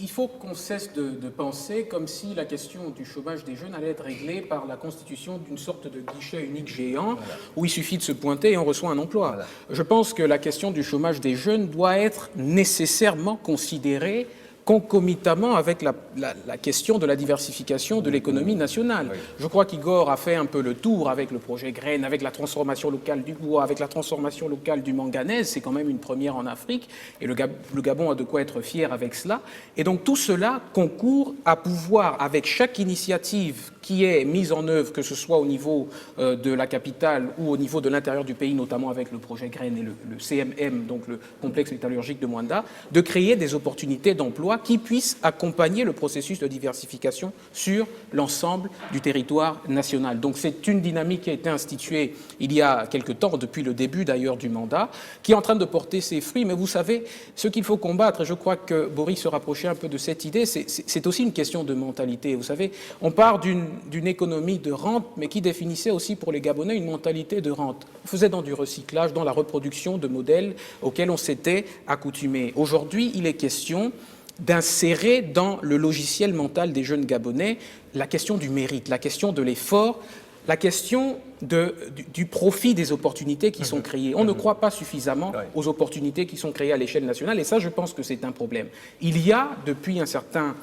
il faut qu'on cesse de penser comme si la question du chômage des jeunes allait être réglée par la constitution d'une sorte de guichet unique géant où il suffit de se pointer et on reçoit un emploi. Voilà. Je pense que la question du chômage des jeunes doit être nécessairement considérée concomitamment avec la question de la diversification de l'économie nationale. Oui. Je crois qu'Igor a fait un peu le tour avec le projet Graines, avec la transformation locale du bois, avec la transformation locale du manganèse. C'est quand même une première en Afrique et le Gabon a de quoi être fier avec cela. Et donc tout cela concourt à pouvoir, avec chaque initiative qui est mise en œuvre, que ce soit au niveau de la capitale ou au niveau de l'intérieur du pays, notamment avec le projet Graines et le CMM, donc le complexe métallurgique de Mwanda, de créer des opportunités d'emploi qui puissent accompagner le processus de diversification sur l'ensemble du territoire national. Donc c'est une dynamique qui a été instituée il y a quelque temps, depuis le début d'ailleurs du mandat, qui est en train de porter ses fruits. Mais vous savez, ce qu'il faut combattre, et je crois que Boris se rapprochait un peu de cette idée, c'est aussi une question de mentalité. Vous savez, on part d'une économie de rente, mais qui définissait aussi pour les Gabonais une mentalité de rente. On faisait dans du recyclage, dans la reproduction de modèles auxquels on s'était accoutumé. Aujourd'hui, il est question d'insérer dans le logiciel mental des jeunes Gabonais la question du mérite, la question de l'effort, la question du profit des opportunités qui sont créées. On ne croit pas suffisamment aux opportunités qui sont créées à l'échelle nationale et ça, je pense que c'est un problème. Il y a, depuis un certain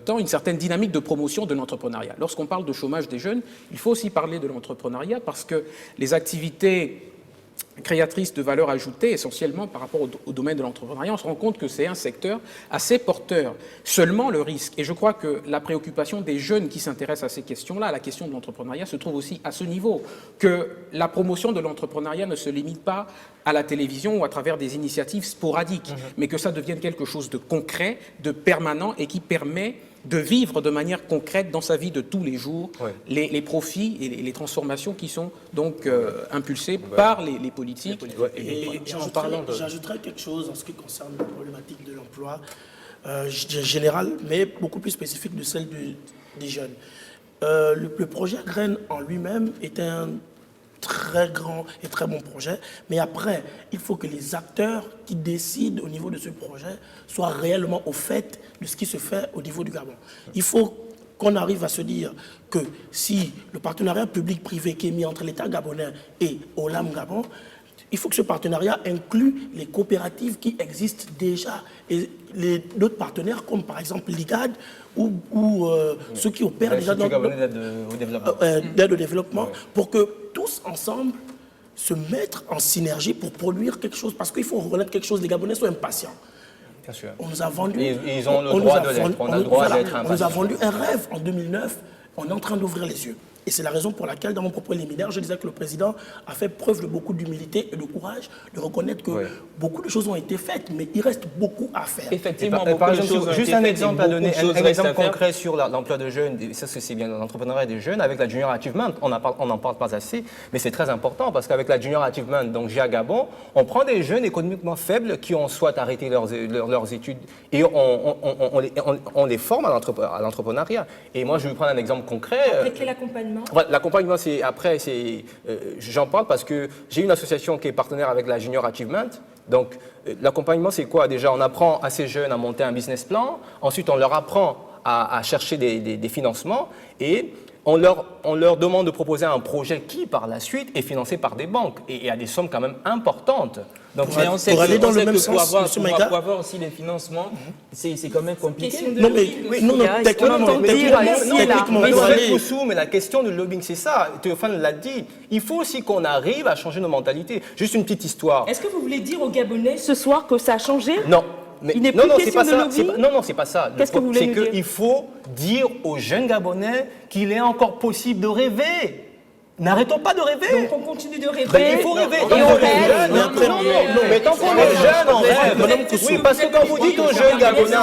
temps, une certaine dynamique de promotion de l'entrepreneuriat. Lorsqu'on parle de chômage des jeunes, il faut aussi parler de l'entrepreneuriat parce que les activités créatrice de valeur ajoutée, essentiellement par rapport au domaine de l'entrepreneuriat, on se rend compte que c'est un secteur assez porteur. Seulement le risque, et je crois que la préoccupation des jeunes qui s'intéressent à ces questions-là, à la question de l'entrepreneuriat, se trouve aussi à ce niveau, que la promotion de l'entrepreneuriat ne se limite pas à la télévision ou à travers des initiatives sporadiques, mais que ça devienne quelque chose de concret, de permanent et qui permet de vivre de manière concrète dans sa vie de tous les jours les profits et les transformations qui sont donc impulsées par les politiques. Et j'ajouterais quelque chose en ce qui concerne la problématique de l'emploi général, mais beaucoup plus spécifique de celle des jeunes. Le projet Graines en lui-même est un très grand et très bon projet, mais après, il faut que les acteurs qui décident au niveau de ce projet soient réellement au fait de ce qui se fait au niveau du Gabon. Il faut qu'on arrive à se dire que si le partenariat public-privé qui est mis entre l'État gabonais et Olam Gabon, il faut que ce partenariat inclue les coopératives qui existent déjà et d'autres partenaires comme par exemple l'IGAD ou ceux qui opèrent déjà dans l'aide au développement pour que tous ensemble se mettre en synergie pour produire quelque chose parce qu'il faut reconnaître quelque chose, les Gabonais sont impatients. Bien sûr. On nous a vendu, ils ont le droit de l'être, on a le droit d'être impatient. On nous a vendu un rêve en 2009, on est en train d'ouvrir les yeux. Et c'est la raison pour laquelle, dans mon propos liminaire, je disais que le président a fait preuve de beaucoup d'humilité et de courage, de reconnaître que beaucoup de choses ont été faites, mais il reste beaucoup à faire. Effectivement, par exemple, juste un exemple à donner, un exemple concret sur l'emploi de jeunes, et ça c'est bien l'entrepreneuriat des jeunes, avec la Junior Achievement, on n'en parle pas assez, mais c'est très important parce qu'avec la Junior Achievement, donc GIA Gabon, on prend des jeunes économiquement faibles qui ont soit arrêté leurs études et on les forme à l'entrepreneuriat. Et moi, je vais vous prendre un exemple concret. Après quel accompagnement ? L'accompagnement, j'en parle parce que j'ai une association qui est partenaire avec la Junior Achievement. Donc, l'accompagnement, c'est quoi? Déjà, on apprend à ces jeunes à monter un business plan. Ensuite, on leur apprend à chercher des financements et on leur demande de proposer un projet qui, par la suite, est financé par des banques et à des sommes quand même importantes. Donc, mais on sait pour aller dans le même que sens, pour avoir aussi les financements, c'est quand même compliqué. Non, mais techniquement, mais la question du lobbying, c'est ça. Théophane l'a dit. Il faut aussi qu'on arrive à changer nos mentalités. Juste une petite histoire. Est-ce que vous voulez dire aux Gabonais ce soir que ça a changé ? Non. Mais il n'est plus question de lobbying ? Non, c'est pas ça. Qu'est-ce que vous voulez nous dire ? C'est qu'il faut dire aux jeunes Gabonais qu'il est encore possible de rêver. N'arrêtons pas de rêver. Donc on continue de rêver. Ben, il faut rêver. Et on rêve. Mais tant qu'on est jeune, on rêve. Oui, parce que quand vous dites aux jeunes Gabonais,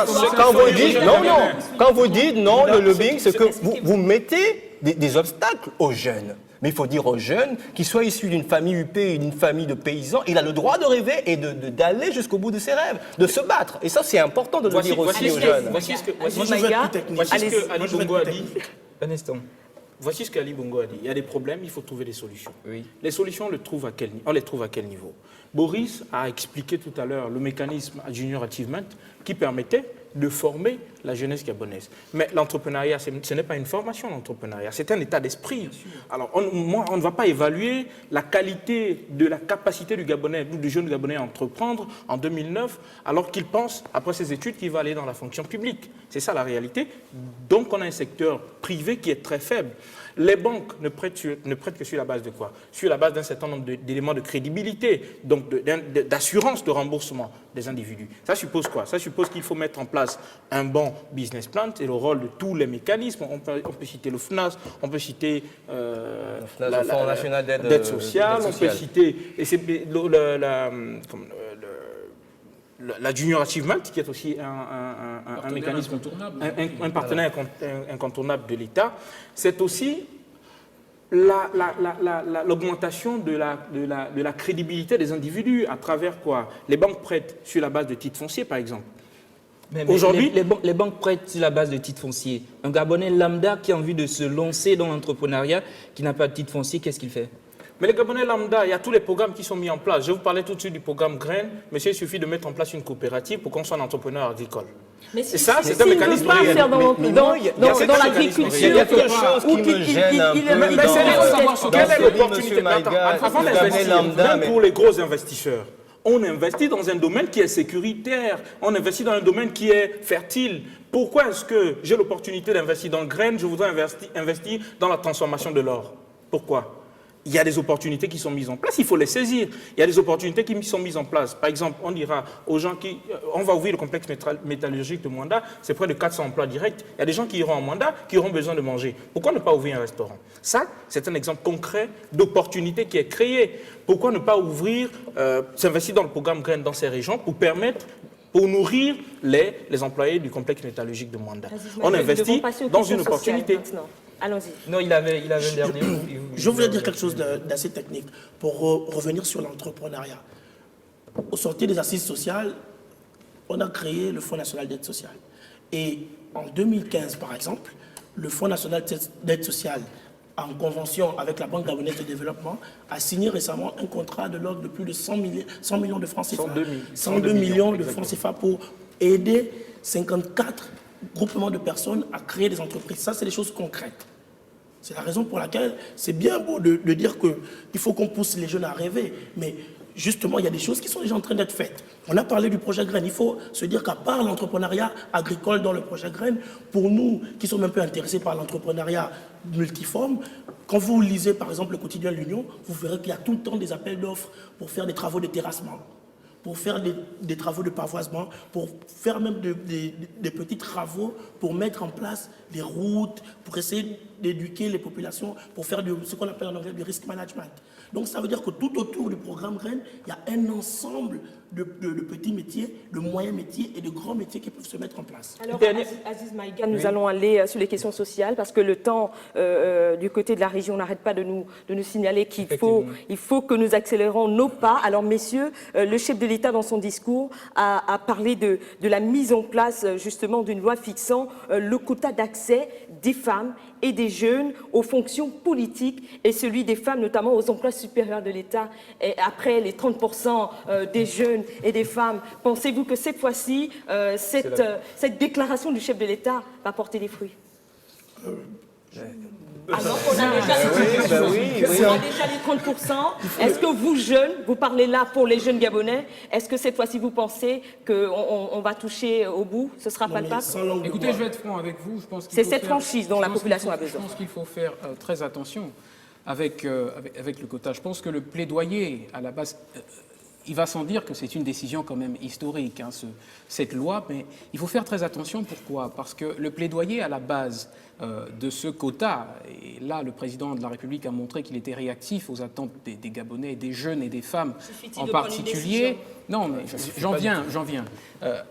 quand vous dites non, le lobbying, c'est que vous mettez des obstacles aux jeunes. Mais il faut dire aux jeunes qu'ils soient issus d'une famille huppée, d'une famille de paysans, il a le droit de rêver et d'aller jusqu'au bout de ses rêves, de se battre. Et ça, c'est important de le dire aussi aux jeunes. Voici ce que Ali Bongo a dit. Un instant. Voici ce qu'Ali Bongo a dit. Il y a des problèmes, il faut trouver des solutions. Oui. Les solutions, on les trouve à quel niveau? Boris a expliqué tout à l'heure le mécanisme Junior Achievement qui permettait de former la jeunesse gabonaise. Mais l'entrepreneuriat, ce n'est pas une formation, l'entrepreneuriat, c'est un état d'esprit. Alors, on ne va pas évaluer la qualité de la capacité du Gabonais, du jeune Gabonais à entreprendre en 2009, alors qu'il pense, après ses études, qu'il va aller dans la fonction publique. C'est ça la réalité. Donc, on a un secteur privé qui est très faible. Les banques ne prêtent que sur la base de quoi? Sur la base d'un certain nombre d'éléments de crédibilité, donc d'assurance de remboursement des individus. Ça suppose quoi? Ça suppose qu'il faut mettre en place un bon business plan, c'est le rôle de tous les mécanismes. On peut citer le FNAS, on peut citer le Fonds national d'aide sociale, on peut citer la Junior Achievement, qui est aussi un mécanisme, un partenaire incontournable de l'État. C'est aussi l'augmentation de la crédibilité des individus à travers quoi? Les banques prêtent sur la base de titres fonciers, par exemple. Mais Aujourd'hui, les banques prêtent sur la base de titres fonciers. Un Gabonais lambda qui a envie de se lancer dans l'entrepreneuriat, qui n'a pas de titre foncier, qu'est-ce qu'il fait? mais les Gabonais lambda, il y a tous les programmes qui sont mis en place. Je vous parlais tout de suite du programme Graines, mais il suffit de mettre en place une coopérative pour qu'on soit un entrepreneur agricole. Mais Et ça, c'est un mécanisme pas réel. faire dans l'agriculture. Il y a quelque chose qui me gêne un peu. Quelle est l'opportunité avant d'investir, même pour les gros investisseurs? On investit dans un domaine qui est sécuritaire, on investit dans un domaine qui est fertile. Pourquoi est-ce que j'ai l'opportunité d'investir dans le grain, je voudrais investir dans la transformation de l'or? Pourquoi? Il y a des opportunités qui sont mises en place, il faut les saisir. Il y a des opportunités qui sont mises en place. Par exemple, on dira aux gens on va ouvrir le complexe métallurgique de Mwanda, c'est près de 400 emplois directs. Il y a des gens qui iront en Mwanda, qui auront besoin de manger. Pourquoi ne pas ouvrir un restaurant? Ça, c'est un exemple concret d'opportunité qui est créée. Pourquoi ne pas s'investir dans le programme Graines dans ces régions pour nourrir les employés du complexe métallurgique de Mwanda? On investit dans une opportunité. Allons-y. Non, il avait un dernier. Je voulais dire quelque chose d'assez technique pour revenir sur l'entrepreneuriat. Au sortir des assises sociales, on a créé le Fonds national d'aide sociale. Et en 2015, par exemple, le Fonds national d'aide sociale, en convention avec la Banque gabonaise de développement, a signé récemment un contrat de l'ordre de plus de 100 millions de francs CFA. 102 millions de francs CFA pour aider 54 groupements de personnes à créer des entreprises. Ça, c'est des choses concrètes. C'est la raison pour laquelle c'est bien beau de dire qu'il faut qu'on pousse les jeunes à rêver, mais justement, il y a des choses qui sont déjà en train d'être faites. On a parlé du projet Graines. Il faut se dire qu'à part l'entrepreneuriat agricole dans le projet Graines, pour nous qui sommes un peu intéressés par l'entrepreneuriat multiforme, quand vous lisez par exemple le quotidien L'Union, vous verrez qu'il y a tout le temps des appels d'offres pour faire des travaux de terrassement, pour faire des travaux de pavoisement, pour faire même des petits travaux, pour mettre en place des routes, pour essayer d'éduquer les populations, pour faire ce qu'on appelle en anglais du risk management. Donc ça veut dire que tout autour du programme Graines, il y a un ensemble de petits métiers, de moyens métiers et de grands métiers qui peuvent se mettre en place. Alors, Aziz Maïga, nous allons aller sur les questions sociales parce que le temps du côté de la région n'arrête pas de nous signaler qu'il faut que nous accélérons nos pas. Alors, messieurs, le chef de l'État, dans son discours, a parlé de la mise en place justement d'une loi fixant le quota d'accès des femmes et des jeunes aux fonctions politiques et celui des femmes, notamment aux emplois supérieurs de l'État. Et après les 30% des jeunes et des femmes, pensez-vous que cette fois-ci, cette déclaration du chef de l'État va porter des fruits? Alors qu'on a déjà les 30%, est-ce que vous, jeunes, vous parlez là pour les jeunes Gabonais, est-ce que cette fois-ci vous pensez qu'on va toucher au bout? Ce sera palpable? Écoutez, je vais être franc avec vous. C'est cette franchise dont la population a besoin. Je pense qu'il faut faire très attention avec le quota. Je pense que le plaidoyer, à la base, il va sans dire que c'est une décision quand même historique, hein, cette loi, mais il faut faire très attention. Pourquoi? Parce que le plaidoyer à la base de ce quota, et là le président de la République a montré qu'il était réactif aux attentes des Gabonais, des jeunes et des femmes en particulier. Non, mais j'en viens.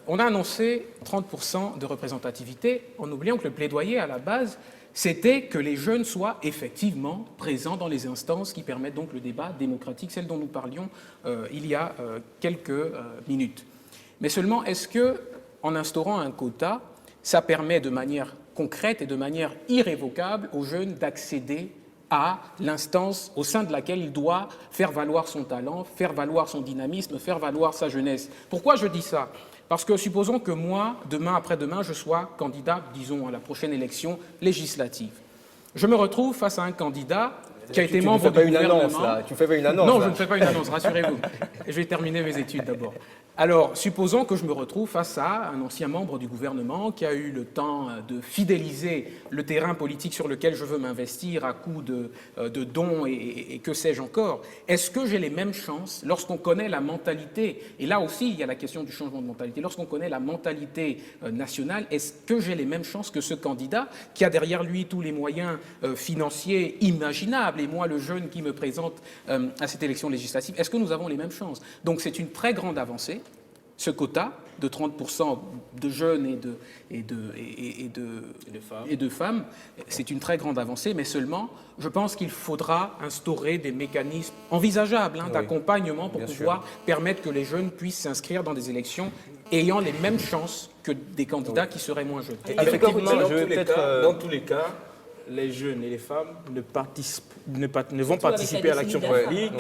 On a annoncé 30% de représentativité en oubliant que le plaidoyer à la base, c'était que les jeunes soient effectivement présents dans les instances qui permettent donc le débat démocratique, celle dont nous parlions il y a quelques minutes. Mais seulement, est-ce que, en instaurant un quota, ça permet de manière concrète et de manière irrévocable aux jeunes d'accéder à l'instance au sein de laquelle il doit faire valoir son talent, faire valoir son dynamisme, faire valoir sa jeunesse? Pourquoi je dis ça? Parce que supposons que moi, demain, après-demain, je sois candidat, disons, à la prochaine élection législative. Je me retrouve face à un candidat qui a été membre du gouvernement. Tu fais pas une annonce, Non, là. je ne fais pas une annonce, rassurez-vous. Je vais terminer mes études d'abord. Alors, supposons que je me retrouve face à un ancien membre du gouvernement qui a eu le temps de fidéliser le terrain politique sur lequel je veux m'investir à coups de dons et que sais-je encore. Est-ce que j'ai les mêmes chances lorsqu'on connaît la mentalité, et là aussi il y a la question du changement de mentalité, lorsqu'on connaît la mentalité nationale, est-ce que j'ai les mêmes chances que ce candidat qui a derrière lui tous les moyens financiers imaginables, et moi le jeune qui me présente à cette élection législative, est-ce que nous avons les mêmes chances? Donc c'est une très grande avancée, ce quota de 30% de jeunes et de femmes, c'est une très grande avancée, mais seulement, je pense qu'il faudra instaurer des mécanismes envisageables d'accompagnement pour pouvoir permettre que les jeunes puissent s'inscrire dans des élections ayant les mêmes chances que des candidats qui seraient moins jeunes. Effectivement, je vais peut-être... Dans tous les cas, les jeunes et les femmes ne vont participer à l'action publique.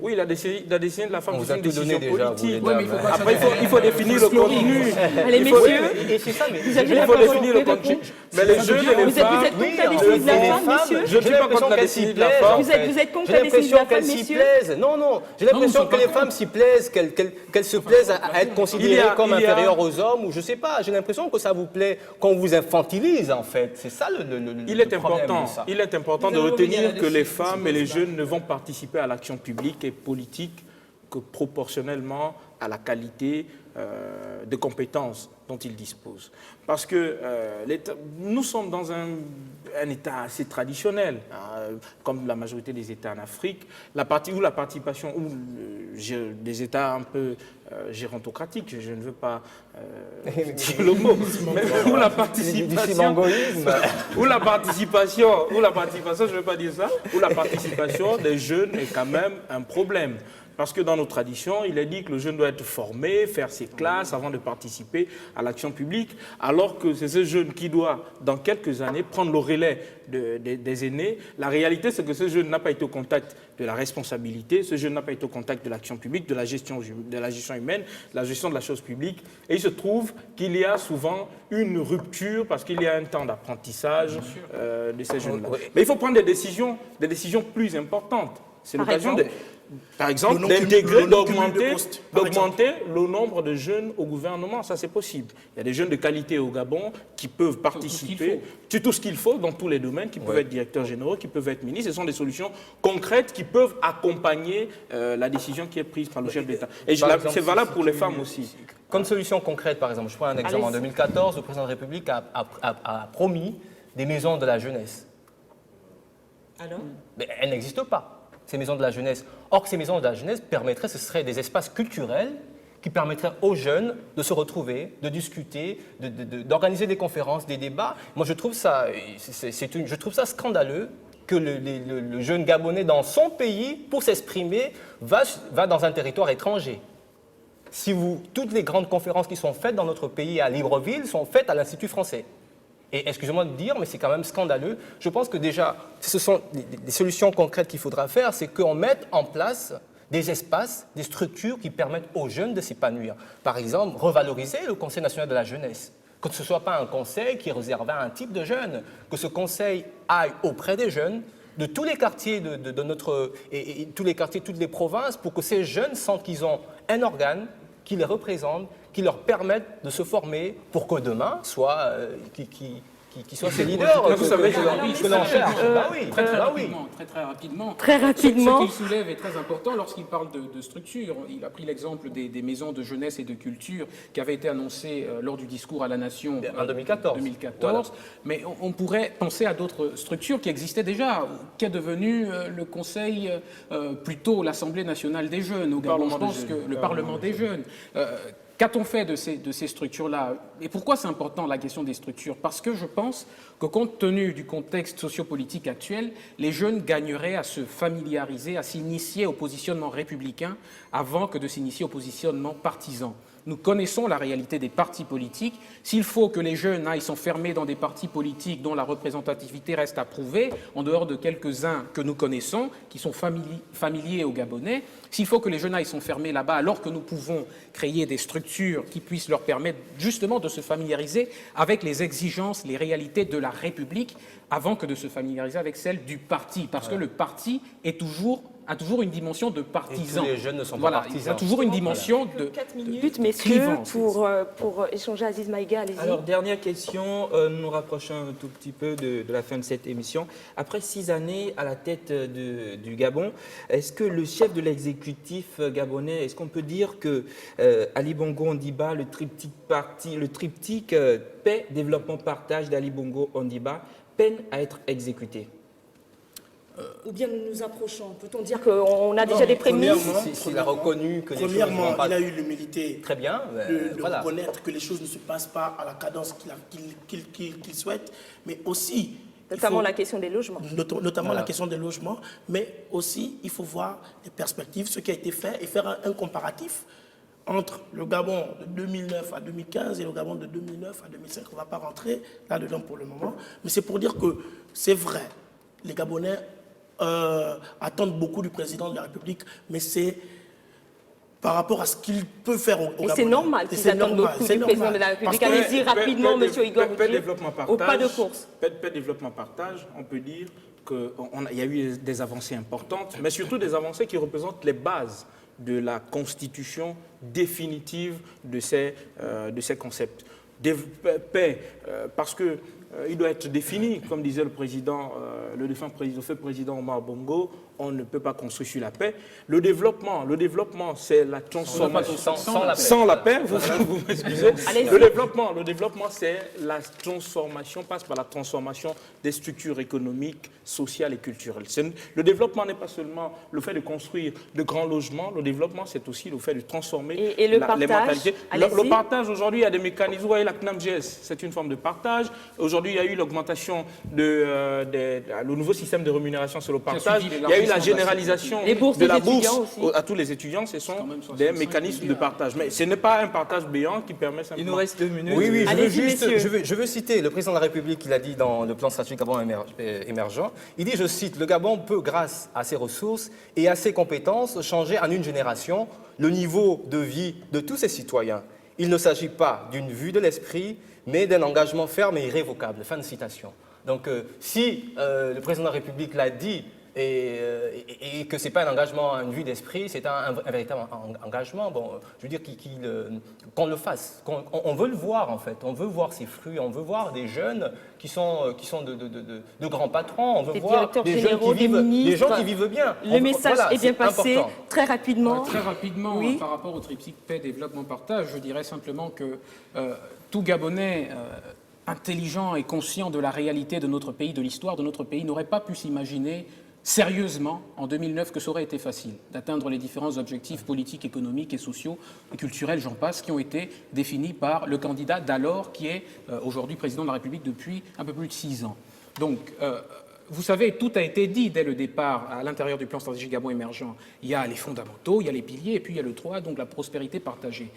Oui, la décennie de la femme, On c'est vous a une tout donné décision déjà, politique. vous, les dames. Après, il faut définir le contenu. Allez, messieurs, Et c'est ça, mais vous avez Il la faut parole. définir le contenu. Mais les jeunes et les Vous êtes femmes... contre la décennie de la femme, messieurs? Je ne suis pas contre la décennie de la femme. Vous êtes contre j'ai la décennie de la l'impression femme, qu'elles s'y messieurs? plaisent. Non, j'ai l'impression que les femmes s'y plaisent, qu'elles se plaisent à être considérées comme inférieures aux hommes, ou je sais pas. J'ai l'impression que ça vous plaît, qu'on vous infantilise en fait. C'est ça le Il est problème important, de ça. il est important de retenir que les femmes et les jeunes ne vont participer à l'action publique et politique que proportionnellement à la qualité de compétences dont ils disposent. Parce que nous sommes dans un État assez traditionnel, comme la majorité des États en Afrique, la participation, ou des États un peu gérontocratiques, je ne veux pas dire le mot, mais où la participation, où la participation, je ne veux pas dire ça, où la participation des jeunes est quand même un problème. Parce que dans nos traditions, il est dit que le jeune doit être formé, faire ses classes avant de participer à l'action publique, alors que c'est ce jeune qui doit, dans quelques années, prendre le relais des aînés. La réalité, c'est que ce jeune n'a pas été au contact de la responsabilité, ce jeune n'a pas été au contact de l'action publique, de la gestion humaine, de la gestion de la chose publique. Et il se trouve qu'il y a souvent une rupture parce qu'il y a un temps d'apprentissage de ces jeunes-là. Mais il faut prendre des décisions plus importantes. C'est l'occasion par exemple, d'intégrer, d'augmenter le nombre de jeunes au gouvernement. Ça, c'est possible. Il y a des jeunes de qualité au Gabon qui peuvent participer, tout ce qu'il faut dans tous les domaines, qui peuvent être directeurs généraux, qui peuvent être ministres. Ce sont des solutions concrètes qui peuvent accompagner la décision qui est prise par le chef d'État. Et c'est valable pour les femmes aussi. Comme solution concrète, par exemple, je prends un exemple. En 2014, le président de la République a promis des maisons de la jeunesse. Alors ? Mais elles n'existent pas, ces maisons de la jeunesse. Or, ces maisons de la jeunesse ce seraient des espaces culturels qui permettraient aux jeunes de se retrouver, de discuter, d'organiser des conférences, des débats. Moi, je trouve ça scandaleux que le jeune Gabonais dans son pays, pour s'exprimer, va dans un territoire étranger. Toutes les grandes conférences qui sont faites dans notre pays à Libreville sont faites à l'Institut français. Et excusez-moi de dire, mais c'est quand même scandaleux. Je pense que déjà, ce sont des solutions concrètes qu'il faudra faire, c'est qu'on mette en place des espaces, des structures qui permettent aux jeunes de s'épanouir. Par exemple, revaloriser le Conseil national de la jeunesse. Que ce ne soit pas un conseil qui est réservé à un type de jeunes, que ce conseil aille auprès des jeunes, de tous les quartiers de notre... et tous les quartiers, toutes les provinces, pour que ces jeunes sentent qu'ils ont un organe qui les représente, qui leur permettent de se former pour que demain soit qui soient ces leaders Vous savez, Très rapidement. Très rapidement. Ce qu'il soulève est très important lorsqu'il parle de structure. Il a pris l'exemple des maisons de jeunesse et de culture qui avaient été annoncées lors du discours à la Nation en 2014. Voilà. Mais on pourrait penser à d'autres structures qui existaient déjà, qui est devenu le Conseil, plutôt l'Assemblée nationale des jeunes. Au Gabon, je pense que le Parlement des jeunes. Qu'a-t-on fait de ces structures-là? Et pourquoi c'est important la question des structures? Parce que je pense que compte tenu du contexte sociopolitique actuel, les jeunes gagneraient à se familiariser, à s'initier au positionnement républicain avant que de s'initier au positionnement partisan. Nous connaissons la réalité des partis politiques. S'il faut que les jeunes aillent s'enfermer dans des partis politiques dont la représentativité reste à prouver, en dehors de quelques-uns que nous connaissons, qui sont familiers aux Gabonais, s'il faut que les jeunes aillent s'enfermer là-bas alors que nous pouvons créer des structures qui puissent leur permettre justement de se familiariser avec les exigences, les réalités de la République, avant que de se familiariser avec celles du parti. Parce que le parti a toujours une dimension de partisan. Et tous les jeunes ne sont pas voilà, partisans. il y a toujours une dimension de 4 minutes, messieurs, clivance. pour échanger. Aziz Maïga, allez-y. Alors, dernière question, nous nous rapprochons un tout petit peu de la fin de cette émission. Après 6 années à la tête du Gabon, est-ce que le chef de l'exécutif gabonais, est-ce qu'on peut dire que Ali Bongo Ondimba, le triptyque paix, développement, partage d'Ali Bongo Ondimba, peine à être exécuté? Ou bien nous nous approchons. Peut-on dire qu'on a déjà des prémices? S'il a reconnu que les choses ne Premièrement, vont pas il a eu l'humilité très bien, de voilà. reconnaître que les choses ne se passent pas à la cadence qu'il souhaite, mais aussi... Notamment la question des logements. Notamment la question des logements, mais aussi il faut voir les perspectives, ce qui a été fait, et faire un comparatif entre le Gabon de 2009 à 2015 et le Gabon de 2009 à 2005. On ne va pas rentrer là-dedans pour le moment, mais c'est pour dire que c'est vrai, les Gabonais attendent beaucoup du président de la République, mais c'est par rapport à ce qu'il peut faire au Gabon. Et c'est normal qu'ils attendent beaucoup du président de la République. Allez-y rapidement, monsieur Igor Boutier, au pas de course. Paix, développement, partage, on peut dire qu'il y a eu des avancées importantes, mais surtout des avancées qui représentent les bases de la constitution définitive de ces concepts. Paix, parce que il doit être défini, comme disait le président, le feu président Omar Bongo, on ne peut pas construire sur la paix. Le développement, c'est la transformation. Sans la paix, vous m'excusez. Le développement, c'est la transformation, passe par la transformation des structures économiques, sociales et culturelles. Le développement n'est pas seulement le fait de construire de grands logements, le développement, c'est aussi le fait de transformer et le les mentalités. partage. Le partage, aujourd'hui, il y a des mécanismes. Vous voyez, la CNAMGS, c'est une forme de partage. Aujourd'hui, il y a eu l'augmentation le nouveau système de rémunération sur le partage. Il y a eu la généralisation de la bourse à tous les étudiants. Ce sont des mécanismes de partage. Mais ce n'est pas un partage béant qui permet simplement... Il nous reste 2 minutes. Oui, Allez-y, je veux citer le président de la République, il a dit dans le plan stratégique Gabon émergent, il dit, je cite, le Gabon peut, grâce à ses ressources et à ses compétences, changer en une génération le niveau de vie de tous ses citoyens. Il ne s'agit pas d'une vue de l'esprit, mais d'un engagement ferme et irrévocable. Fin de citation. Donc, si le président de la République l'a dit, et que ce n'est pas un engagement, une vue d'esprit, c'est un véritable engagement. Bon, je veux dire qu'on le fasse. On veut le voir, en fait. On veut voir ses fruits. On veut voir des jeunes qui sont de grands patrons. On veut voir des jeunes des gens qui vivent bien. Le message est bien passé. Important. Très rapidement. Très rapidement, Oui. par rapport au triptyque paix, développement, partage, je dirais simplement que tout Gabonais intelligent et conscient de la réalité de notre pays, de l'histoire de notre pays, n'aurait pas pu s'imaginer sérieusement, en 2009, que ça aurait été facile d'atteindre les différents objectifs politiques, économiques et sociaux et culturels, j'en passe, qui ont été définis par le candidat d'alors, qui est aujourd'hui président de la République depuis un peu plus de 6 ans. Donc, vous savez, tout a été dit dès le départ à l'intérieur du plan stratégique Gabon émergent. Il y a les fondamentaux, il y a les piliers, et puis il y a le 3, donc la prospérité partagée.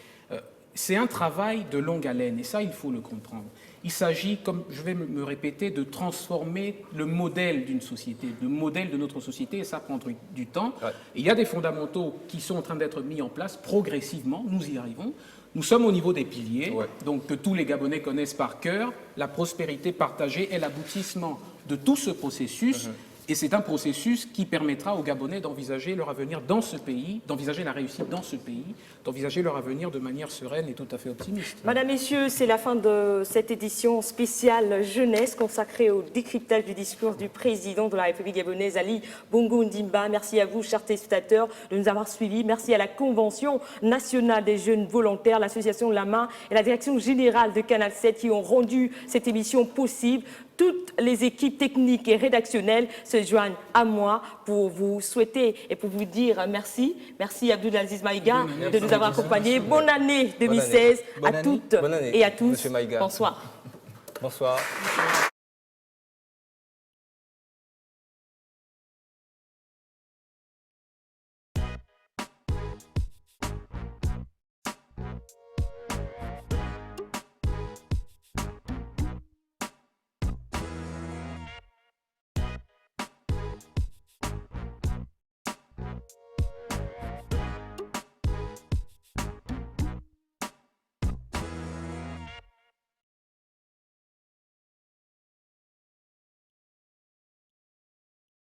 C'est un travail de longue haleine, et ça, il faut le comprendre. Il s'agit, comme je vais me répéter, de transformer le modèle d'une société, le modèle de notre société, et ça prend du temps. Ouais. Il y a des fondamentaux qui sont en train d'être mis en place progressivement, nous y arrivons. Nous sommes au niveau des piliers, donc que tous les Gabonais connaissent par cœur. La prospérité partagée est l'aboutissement de tout ce processus. Et c'est un processus qui permettra aux Gabonais d'envisager leur avenir dans ce pays, d'envisager la réussite dans ce pays, d'envisager leur avenir de manière sereine et tout à fait optimiste. Madame, Messieurs, c'est la fin de cette édition spéciale jeunesse consacrée au décryptage du discours du président de la République gabonaise, Ali Bongo Ondimba. Merci à vous, chers téléspectateurs, de nous avoir suivis. Merci à la Convention nationale des jeunes volontaires, l'association Lama et la direction générale de Canal 7 qui ont rendu cette émission possible. Toutes les équipes techniques et rédactionnelles se joignent à moi pour vous souhaiter et pour vous dire merci. Merci Abdulaziz Maïga de nous avoir accompagnés. Bonne année 2016 à toutes et à tous. Bonsoir. Bonsoir.